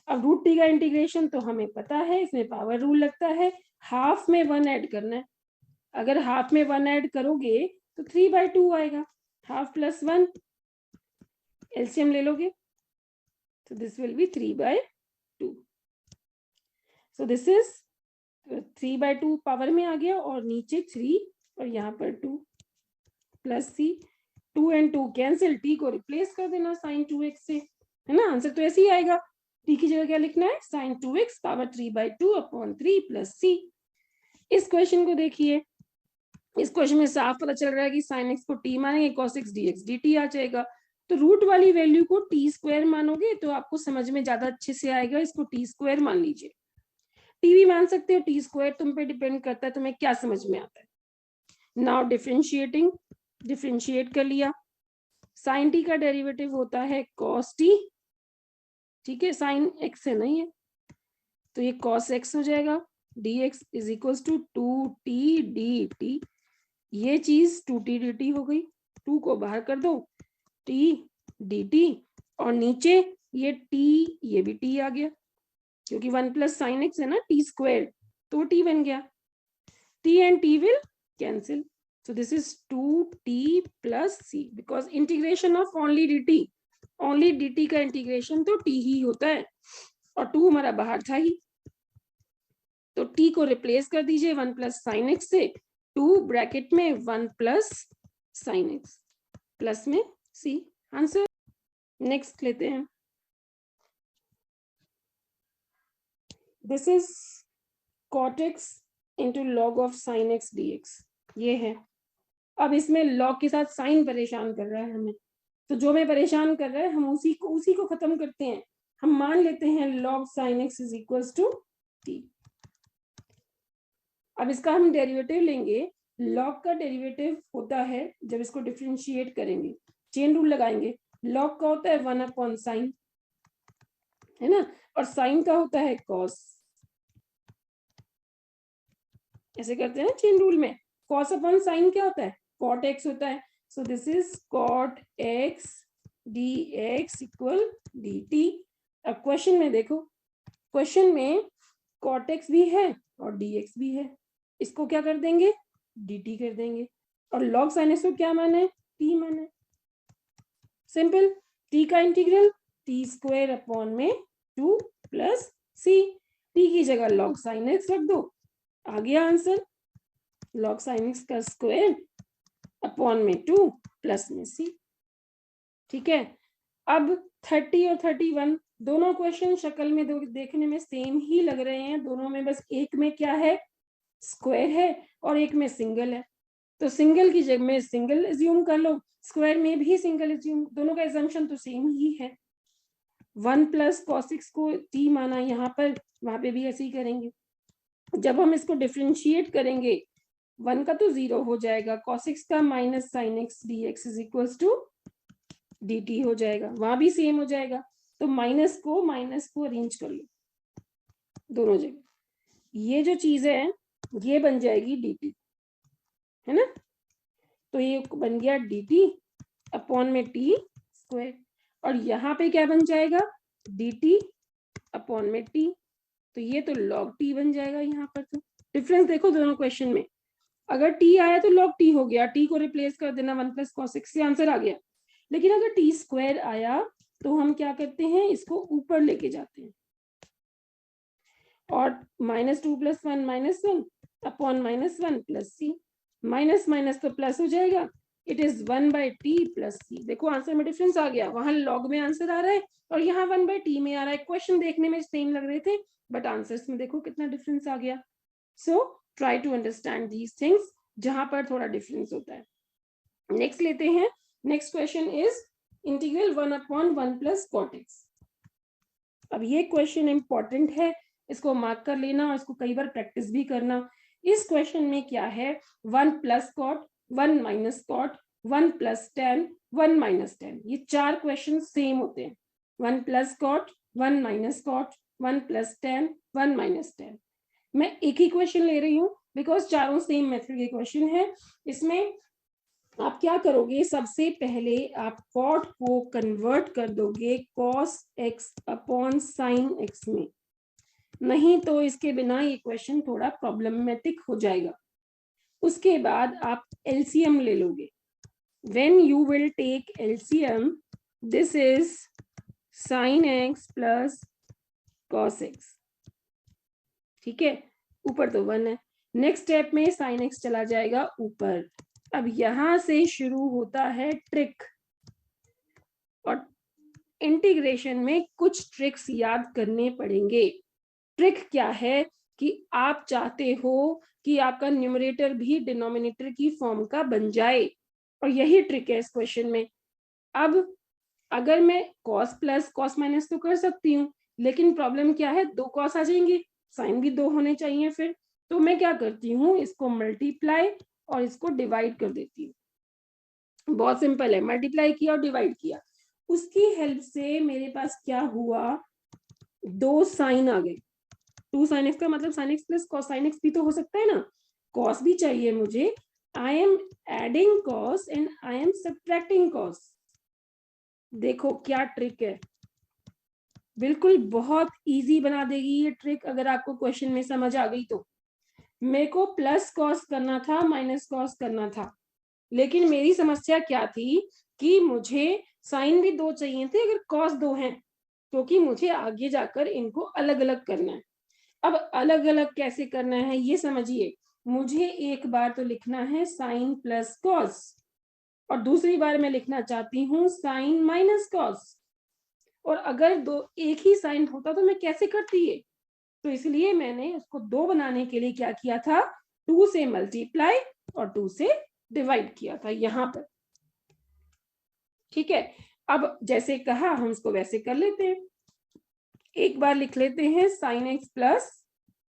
अब रूट टी का इंटीग्रेशन तो हमें पता है, इसमें पावर रूल लगता है, हाफ में 1 ऐड करना है। अगर हाफ में 1 ऐड करोगे तो 3/2 आएगा, हाफ प्लस 1 एलसीएम ले लोगे तो this will be 3/2। So this is 3/2 power में आ गया, और नीचे 3 और यहाँ पर 2 plus C, 2 and 2 cancel, T को रिप्लेस कर देना sin 2x से, है ना, आंसर तो ऐसे ही आएगा। टी की जगह क्या लिखना है, sin 2x power 3/2 upon 3 plus C. इस क्वेश्चन को देखिए, इस क्वेश्चन में साफ पता चल रहा है कि sin x को t मानेंगे, cos x dx dt आ जाएगा। तो रूट वाली वैल्यू को t स्क्वायर मानोगे तो आपको समझ में ज्यादा अच्छे से आएगा, इसको t स्क्वायर मान लीजिए। टी भी मान सकते हो, टी स्क्वायर तुम पे डिपेंड करता है तुम्हें क्या समझ में आता है। नाउ डिफरेंशिएटिंग, डिफरेंशिएट कर लिया, साइन टी का डेरिवेटिव होता है cos t, ठीक है, साइन x है नहीं है तो ये cos x हो जाएगा, dx is equal to 2t dt। ये चीज 2t dt हो गई, 2 को बाहर कर दो, t dt, और नीचे ये t, ये भी t आ गया, क्योंकि 1 प्लस साइन एक्स है ना, t स्क्वायर, तो t बन गया, t and t will cancel, so this is 2t plus c, because integration of only dt का इंटीग्रेशन तो t ही होता है, और 2 हमारा बाहर था ही, तो t को रिप्लेस कर दीजिए 1 प्लस साइन एक्स से, 2 ब्रैकेट में 1 प्लस साइन एक्स, प्लस में c, आंसर। नेक्स्ट लेते हैं, this is cot x into log of sine X dx, ये है। अब इसमें लॉग के साथ साइन परेशान कर रहा है हमें, तो जो हमें परेशान कर रहा है हम उसी को खत्म करते हैं, हम मान लेते हैं log sine X is equal to t। अब इसका हम डेरिवेटिव लेंगे, लॉग का डेरिवेटिव होता है जब इसको डिफरेंशिएट करेंगे, चेन रूल लगाएंगे, लॉग का होता है 1 अपॉन साइन, है ना, और साइन का होता है कॉस, ऐसे करते हैं चेन रूल में। कॉस अपॉन साइन क्या होता है, कॉट एक्स होता है, so this is cot X dx equal dt। अब क्वेश्चन में देखो, क्वेश्चन में कॉट एक्स भी है और dx भी है, इसको क्या कर देंगे, dt कर देंगे, और लॉग साइन एक्स को क्या माना है, t माना है, सिंपल, t का इंटीग्रल t स्क्वायर अपॉन में 2 प्लस c, t की जगह लॉग साइन एक्स रख दो, आ गया आंसर, लॉग साइन एक्स का स्क्वायर अपॉन में 2 प्लस में c। ठीक है, अब 30 और 31 दोनों क्वेश्चन शक्ल में देखने में सेम ही लग रहे हैं, दोनों में बस एक में क्या है, स्क्वायर है, और एक में सिंगल है, तो सिंगल की जगह में सिंगल एज्यूम कर लो, स्क्वायर में भी सिंगल एज्यूम, दोनों का एजम्पशन तो सेम ही है। 1 प्लस कॉस एक्स को t माना यहाँ पर, वहां पे भी ऐसे ही करेंगे, जब हम इसको डिफरेंशिएट करेंगे 1 का तो 0 हो जाएगा, cos x का minus sine X dx is equal to dt हो जाएगा, वहां भी सेम हो जाएगा, तो माइनस को अरेंज कर लो दोनों जगह, ये जो चीज है ये बन जाएगी dt, है ना, तो ये बन गया dt अपॉन में t स्क्वायर, और यहाँ पे क्या बन जाएगा, dt अपॉन में t, तो ये तो log t बन जाएगा यहाँ पर। तो डिफरेंस देखो दोनों क्वेश्चन में, अगर t आया तो log t हो गया, t को रिप्लेस कर देना 1 प्लस कॉस एक्स से, आंसर आ गया, लेकिन अगर t स्क्वायर आया तो हम क्या करते हैं, इसको ऊपर लेके जाते हैं, और -2 + 1 -1 upon -1 plus c, minus minus तो प्लस हो जाएगा, it is 1/t plus c। देखो आंसर में डिफरेंस आ गया, वहां लॉग में आंसर आ रहा है और यहाँ 1/t में आ रहा है, क्वेश्चन देखने में सेम लग रहे थे बट आंसर्स में देखो कितना डिफरेंस आ गया। So try to understand these things जहां पर थोड़ा डिफरेंस होता है। नेक्स्ट लेते हैं, next question is integral 1/1 plus cot x. अब ये क्वेश्चन इंपॉर्टेंट है, इसको मार्क कर लेना और इसको कई बार प्रैक्टिस भी करना। इस क्वेश्चन में क्या है, 1 plus cot, 1 minus cot, 1 plus tan, 1 minus tan, ये 4 क्वेश्चन सेम होते हैं, 1 plus cot, 1 minus cot, 1 plus tan, 1 minus tan. मैं एक ही क्वेश्चन ले रही हूँ बिकॉज चारों सेम मेथड के क्वेश्चन है। इसमें आप क्या करोगे, सबसे पहले आप कॉट को कन्वर्ट कर दोगे cos x upon sine x में, नहीं तो इसके बिना ये क्वेश्चन थोड़ा प्रॉब्लमेटिक हो जाएगा। उसके बाद आप एलसीएम ले लोगे, when you will take LCM, this is sine x plus cos x, ठीक है, ऊपर तो 1 है, नेक्स्ट स्टेप में साइन एक्स चला जाएगा ऊपर। अब यहां से शुरू होता है ट्रिक, और इंटीग्रेशन में कुछ ट्रिक्स याद करने पड़ेंगे। ट्रिक क्या है कि आप चाहते हो कि आपका न्यूमरेटर भी डिनोमिनेटर की फॉर्म का बन जाए, और यही ट्रिक है इस क्वेश्चन में। अब अगर मैं कॉस प्लस कॉस माइनस तो कर सकती हूँ, लेकिन प्रॉब्लम क्या है, 2 कॉस आ जाएंगे, साइन भी 2 होने चाहिए फिर, तो मैं क्या करती हूँ, इसको मल्टीप्लाई और इसको डिवाइड कर देती हूँ। बहुत सिंपल है, मल्टीप्लाई किया और डिवाइड किया, उसकी हेल्प से मेरे पास क्या हुआ, 2 साइन आ गए, 2 sin x का मतलब sin x plus cos sin x भी तो हो सकता है ना, cos भी चाहिए मुझे। I am adding cos and I am subtracting cos। देखो क्या ट्रिक है, बिल्कुल बहुत इजी बना देगी ये ट्रिक अगर आपको क्वेश्चन में समझ आ गई तो। मेरे को प्लस कॉस करना था, माइनस कॉस करना था, लेकिन मेरी समस्या क्या थी कि मुझे साइन भी 2 चाहिए थे अगर कॉस 2 हैं, क्योंकि मुझे आगे जाकर इनको अलग अलग करना है। अब अलग अलग कैसे करना है ये समझिए, मुझे एक बार तो लिखना है साइन प्लस कॉस और दूसरी बार मैं लिखना चाहती हूँ साइन माइनस कॉस। और अगर दो एक ही साइन होता तो मैं कैसे करती ये, तो इसलिए मैंने उसको 2 बनाने के लिए क्या किया था, 2 से मल्टीप्लाई और 2 से डिवाइड किया था यहाँ पर। ठीक है, अब जैसे कहा हम इसको वैसे कर लेते हैं। एक बार लिख लेते हैं sign x plus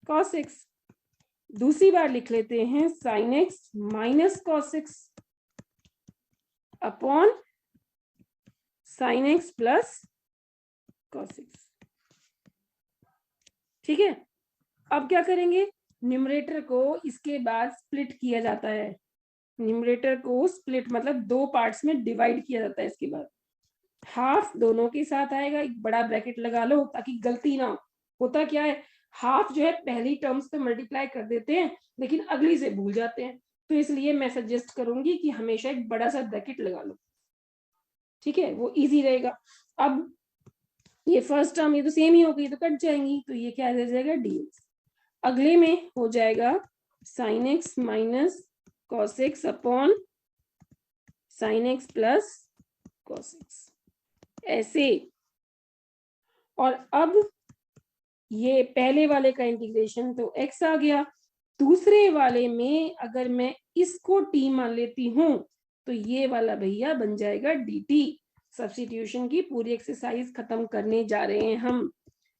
cos x, दूसरी बार लिख लेते हैं sine x minus cos x upon sign x plus cos x. ठीक है, अब क्या करेंगे, न्यूमरेटर को इसके बाद स्प्लिट किया जाता है। न्यूमरेटर को स्प्लिट मतलब 2 पार्ट्स में डिवाइड किया जाता है। इसके बाद हाफ दोनों के साथ आएगा, एक बड़ा ब्रैकेट लगा लो ताकि गलती ना हो। होता क्या है, हाफ जो है पहली टर्म्स पे मल्टीप्लाई कर देते हैं लेकिन अगली से भूल जाते हैं, तो इसलिए मैं सजेस्ट करूंगी कि हमेशा एक बड़ा सा ब्रैकेट लगा लो। ठीक है, वो इजी रहेगा। अब ये फर्स्ट टर्म ये तो सेम ही होगी, तो कट जाएंगी, तो ये क्या रह जाएगा dx। अगले में हो जाएगा sine x minus cos x upon sign x plus cos x, ऐसे। और अब ये पहले वाले का इंटीग्रेशन तो x आ गया, दूसरे वाले में अगर मैं इसको t मान लेती हूं तो ये वाला भैया बन जाएगा dt। सब्स्टिट्यूशन की पूरी एक्सरसाइज खत्म करने जा रहे हैं हम।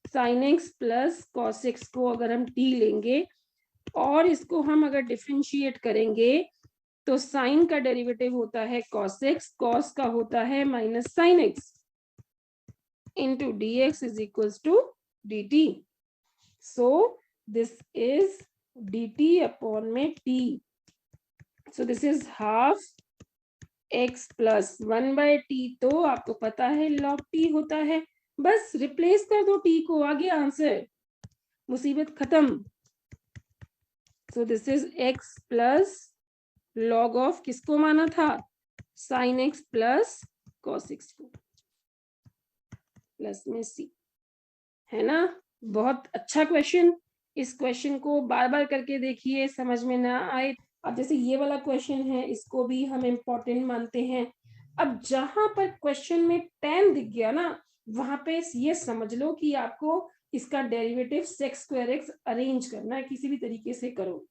Sign x plus cos x को अगर हम t लेंगे और इसको हम अगर डिफरेंशिएट करेंगे तो साइन का डेरिवेटिव होता है cos x, cos का होता है minus sine x into dx is equals to dt. So this is dt upon में t. So this is half x plus 1 by t, तो आपको पता है log t होता है, बस रिप्लेस कर दो t को, आ गया आंसर, मुसीबत खत्म। So this is x plus log of किसको माना था, sin x plus cos x को, प्लस में c, है ना। बहुत अच्छा क्वेश्चन, इस क्वेश्चन को बार बार करके देखिए, समझ में ना आए। अब जैसे ये वाला क्वेश्चन है, इसको भी हम इम्पोर्टेंट मानते हैं। अब जहां पर क्वेश्चन में tan दिख गया ना, वहां पे ये समझ लो कि आपको इसका derivative sec square x arrange करना है, किसी भी तरीके से करो।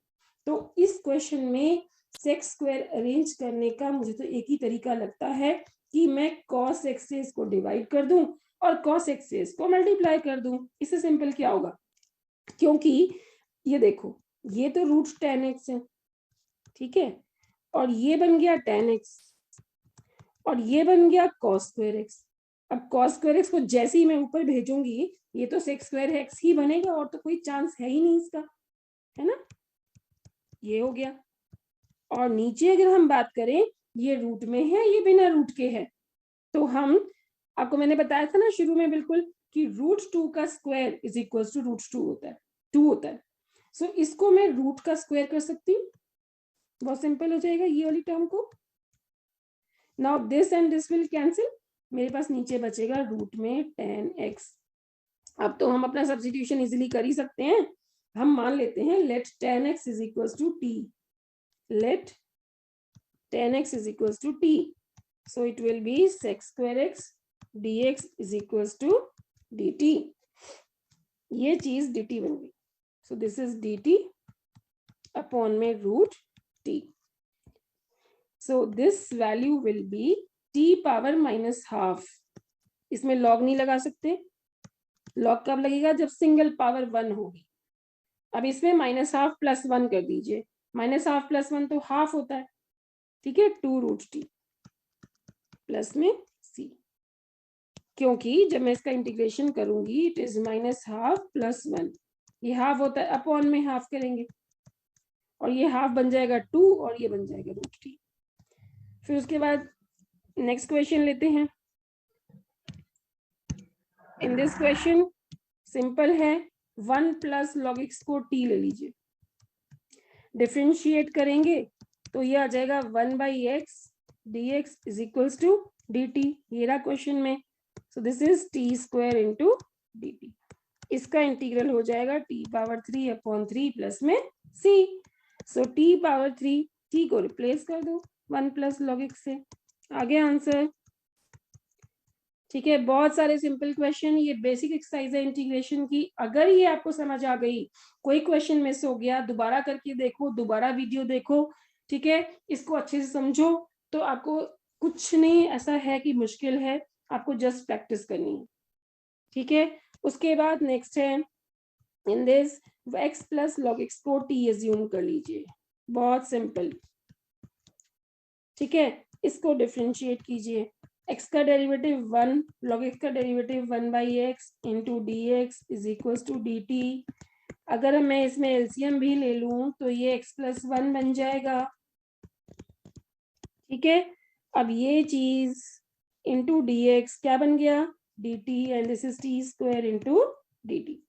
तो इस क्वेश्चन में sec स्क्वायर अरेंज करने का मुझे तो एक ही तरीका लगता है कि मैं cos x से इसको डिवाइड कर दूं और cos x से इसको मल्टीप्लाई कर दूं। इससे सिंपल क्या होगा, क्योंकि ये देखो ये तो रूट tan x है, ठीक है, और ये बन गया tan x और ये बन गया cos स्क्वायर x। अब cos स्क्वायर x को जैसे ही मैं ऊपर भेजूंगी ये तो sec स्क्वायर x ही बनेगा, और तो कोई चांस है ही नहीं इसका, है ना। ये हो गया, और नीचे अगर हम बात करें ये रूट में है, ये बिना रूट के है, तो हम, आपको मैंने बताया था ना शुरू में बिल्कुल कि √2 का स्क्वायर इज इक्वल टू √2 होता है, 2 होता है। सो इसको मैं रूट का स्क्वायर कर सकती हूँ, बहुत सिंपल हो जाएगा ये वाली टर्म को। Now this and this will cancel, मेरे पास नीचे बचेगा रूट में tan x। अब तो हम अपना सब्स्टिट्यूशन इजीली कर ही सकते हैं। हम मान लेते हैं let tan x is equal to t, let tan x is equals to t, so it will be sec square x dx is equals to dt। ये चीज dt बन गई, so this is dt upon में root t, so this value will be t power minus half। इसमें log नहीं लगा सकते, log कब लगेगा जब सिंगल पावर 1 होगी। अब इसमें माइनस हाफ प्लस 1 कर दीजिए, माइनस हाफ प्लस 1 तो हाफ होता है, ठीक है, 2√t प्लस में c, क्योंकि जब मैं इसका इंटीग्रेशन करूंगी it is minus half plus 1, ये हाफ होता है, अपॉन में हाफ करेंगे और ये हाफ बन जाएगा 2 और ये बन जाएगा √t। फिर उसके बाद नेक्स्ट क्वेश्चन लेते हैं। इन दिस क्वेश्चन सिंपल है, 1 प्लस log x को t ले लीजिए, डिफ्रेंशिएट करेंगे तो ये आ जाएगा 1/x dx is equals to dt। ये रहा क्वेश्चन में। So this is t square into dt। इसका इंटीग्रल हो जाएगा t⁻3/3 प्लस में c। सो t⁻3, t को रिप्लेस कर दो 1 प्लस log x से, आगे आंसर। ठीक है, बहुत सारे सिंपल क्वेश्चन, ये बेसिक एक्सरसाइज है इंटीग्रेशन की। अगर ये आपको समझ आ गई, कोई क्वेश्चन मिस हो गया, दोबारा करके देखो, दोबारा वीडियो देखो, ठीक है, इसको अच्छे से समझो। तो आपको कुछ नहीं ऐसा है कि मुश्किल है, आपको जस्ट प्रैक्टिस करनी है। ठीक है, उसके बाद नेक्स्ट है, in this x plus log x को t एज्यूम कर लीजिए, बहुत सिंपल। ठीक है, इसको डिफरेंशिएट कीजिए, x का डेरिवेटिव 1, log x का derivative 1/x into D x is equals to D t. अगर मैं इसमें एलसीएम भी ले लूं तो ये x प्लस 1 बन जाएगा। ठीक है, अब ये चीज इंटू डी एक्स क्या बन गया, D T, and this is T square into D T.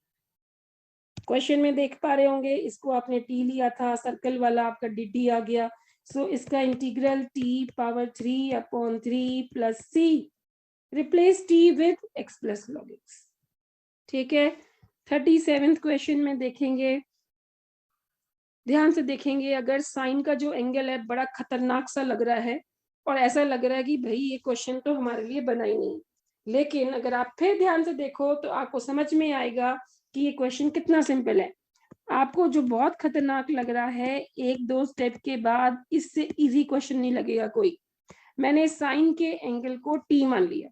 Question में देख पा रहे होंगे, इसको आपने t लिया था, सर्कल वाला आपका dt आ गया। सो इसका integral t⁻3/3 plus c, replace t with x plus log x। ठीक है, 37th क्वेश्चन में देखेंगे, ध्यान से देखेंगे, अगर साइन का जो एंगल है बड़ा खतरनाक सा लग रहा है और ऐसा लग रहा है कि भाई ये क्वेश्चन तो हमारे लिए बना ही नहीं, लेकिन अगर आप फिर ध्यान से देखो तो आपको समझ में आएगा कि ये क्वेश्चन कितना सिंपल है। आपको जो बहुत खतरनाक लग रहा है, एक दो स्टेप के बाद इससे इजी क्वेश्चन नहीं लगेगा कोई। मैंने साइन के एंगल को t मान लिया।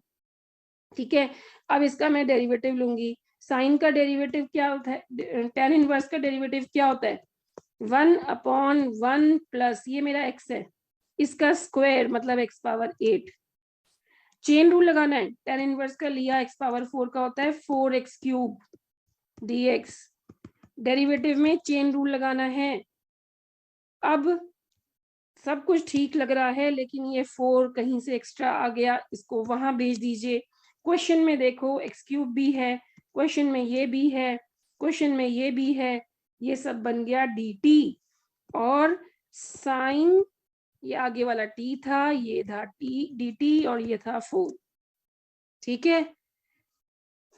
ठीक है, अब इसका मैं डेरिवेटिव लूंगी। साइन का डेरिवेटिव क्या होता है, tan इनवर्स का डेरिवेटिव क्या होता है, 1/1 प्लस ये मेरा x है, इसका स्क्वायर मतलब x पावर 8। चेन रूल लगाना है, tan इनवर्स का लिया, x पावर 4 का होता है 4x³ dx। डेरिवेटिव में चेन रूल लगाना है। अब सब कुछ ठीक लग रहा है, लेकिन ये 4 कहीं से एक्स्ट्रा आ गया, इसको वहां भेज दीजिए। क्वेश्चन में देखो x³ भी है, क्वेश्चन में ये भी है, क्वेश्चन में ये भी है, ये सब बन गया dt। और साइन, ये आगे वाला t था, ये था t dt और ये था 4। ठीक है,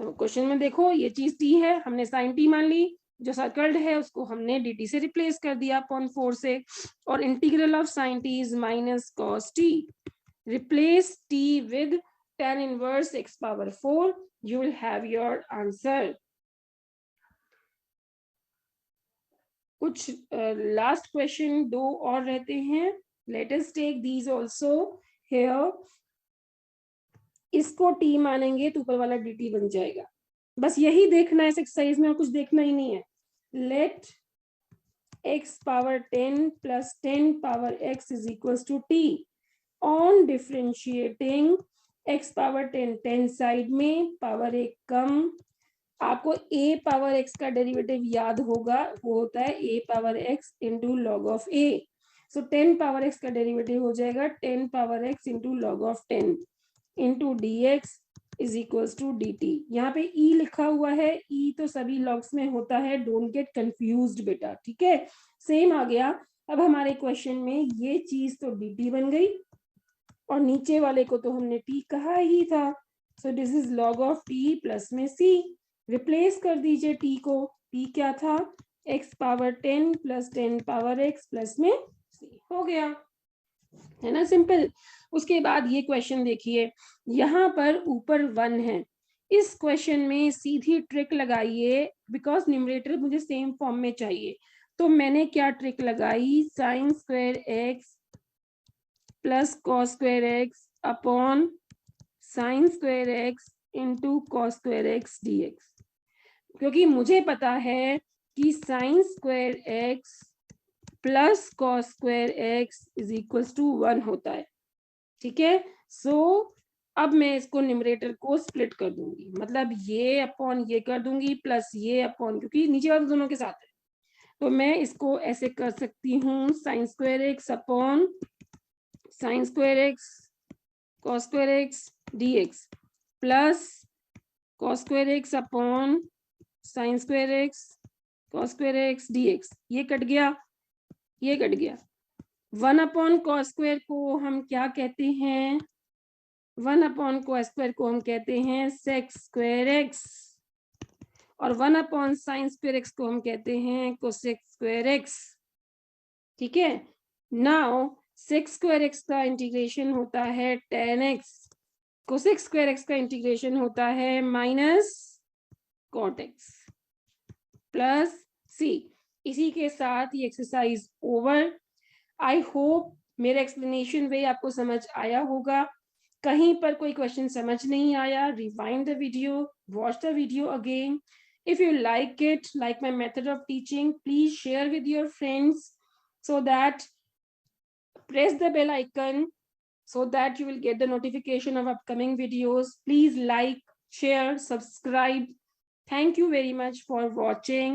तो क्वेश्चन में देखो ये चीज t है, हमने साइन t मान ली, जो सर्कल्ड है उसको हमने dt से रिप्लेस कर दिया अपॉन 4 से, और integral of sine t is minus cos t। Replace t with tan inverse x power 4, you will have your answer। कुछ लास्ट क्वेश्चन दो और रहते हैं, let us take these also here. इसको t मानेंगे तो ऊपर वाला dt बन जाएगा, बस यही देखना है इस एक्सरसाइज में और कुछ देखना ही नहीं है। लेट x पावर 10 प्लस 10 power x is equals to t। On differentiating x power 10 10 side में, पावर 1 कम, आपको a पावर x का डेरिवेटिव याद होगा, वो होता है a power x into log of a। So 10 power x का डेरिवेटिव हो जाएगा 10 power x into log of 10 into dx is equals to dt। यहाँ पे e लिखा हुआ है, e तो सभी लॉग्स में होता है, डोंट गेट कंफ्यूज्ड बेटा। ठीक है, सेम आ गया। अब हमारे क्वेश्चन में ये चीज तो dt बन गई और नीचे वाले को तो हमने t कहा ही था। सो this is log of t plus में c। रिप्लेस कर दीजिए t को, t क्या था, x पावर 10 प्लस 10 पावर x प्लस में c, हो गया, है ना, सिंपल। उसके बाद ये क्वेश्चन देखिए, यहाँ पर ऊपर 1 है, इस क्वेश्चन में सीधी ट्रिक लगाइए, बिकॉज न्यूमरेटर मुझे सेम फॉर्म में चाहिए। तो मैंने क्या ट्रिक लगाई, sine square x plus cos square x upon sine square x into cos square x dx, क्योंकि मुझे पता है कि sine square x plus cos square x is equals to 1 होता है। ठीक है, सो अब मैं इसको न्यूमरेटर को स्प्लिट कर दूंगी, मतलब ये अपॉन ये कर दूंगी प्लस ये अपॉन, क्योंकि नीचे वाले दोनों के साथ है, तो मैं इसको ऐसे कर सकती हूँ sign square x upon sine square x cos square x dx plus cos square x upon sine square x cos square x dx। ये कट गया, ये कट गया। 1 अपॉन कॉस स्क्वायर को हम क्या कहते हैं? 1 अपॉन कॉस स्क्वायर को हम कहते हैं सेक स्क्वायर एक्स, और 1 अपॉन साइन स्क्वायर एक्स को हम कहते हैं कोसेक स्क्वायर एक्स। ठीक है, नाउ सेक स्क्वायर एक्स का इंटीग्रेशन होता है tan x, cosec square x का इंटीग्रेशन होता है माइनस कॉट एक्स प्लस सी। इसी के साथ ये एक्सरसाइज ओवर। आई होप मेरा एक्सप्लेनेशन वे आपको समझ आया होगा। कहीं पर कोई क्वेश्चन समझ नहीं आया, rewind the video, watch the video again. If you like it, like my method of teaching, please share with your friends, so that press the bell icon so that you will get the notification of upcoming videos. Please like, share, subscribe. Thank you very much for watching.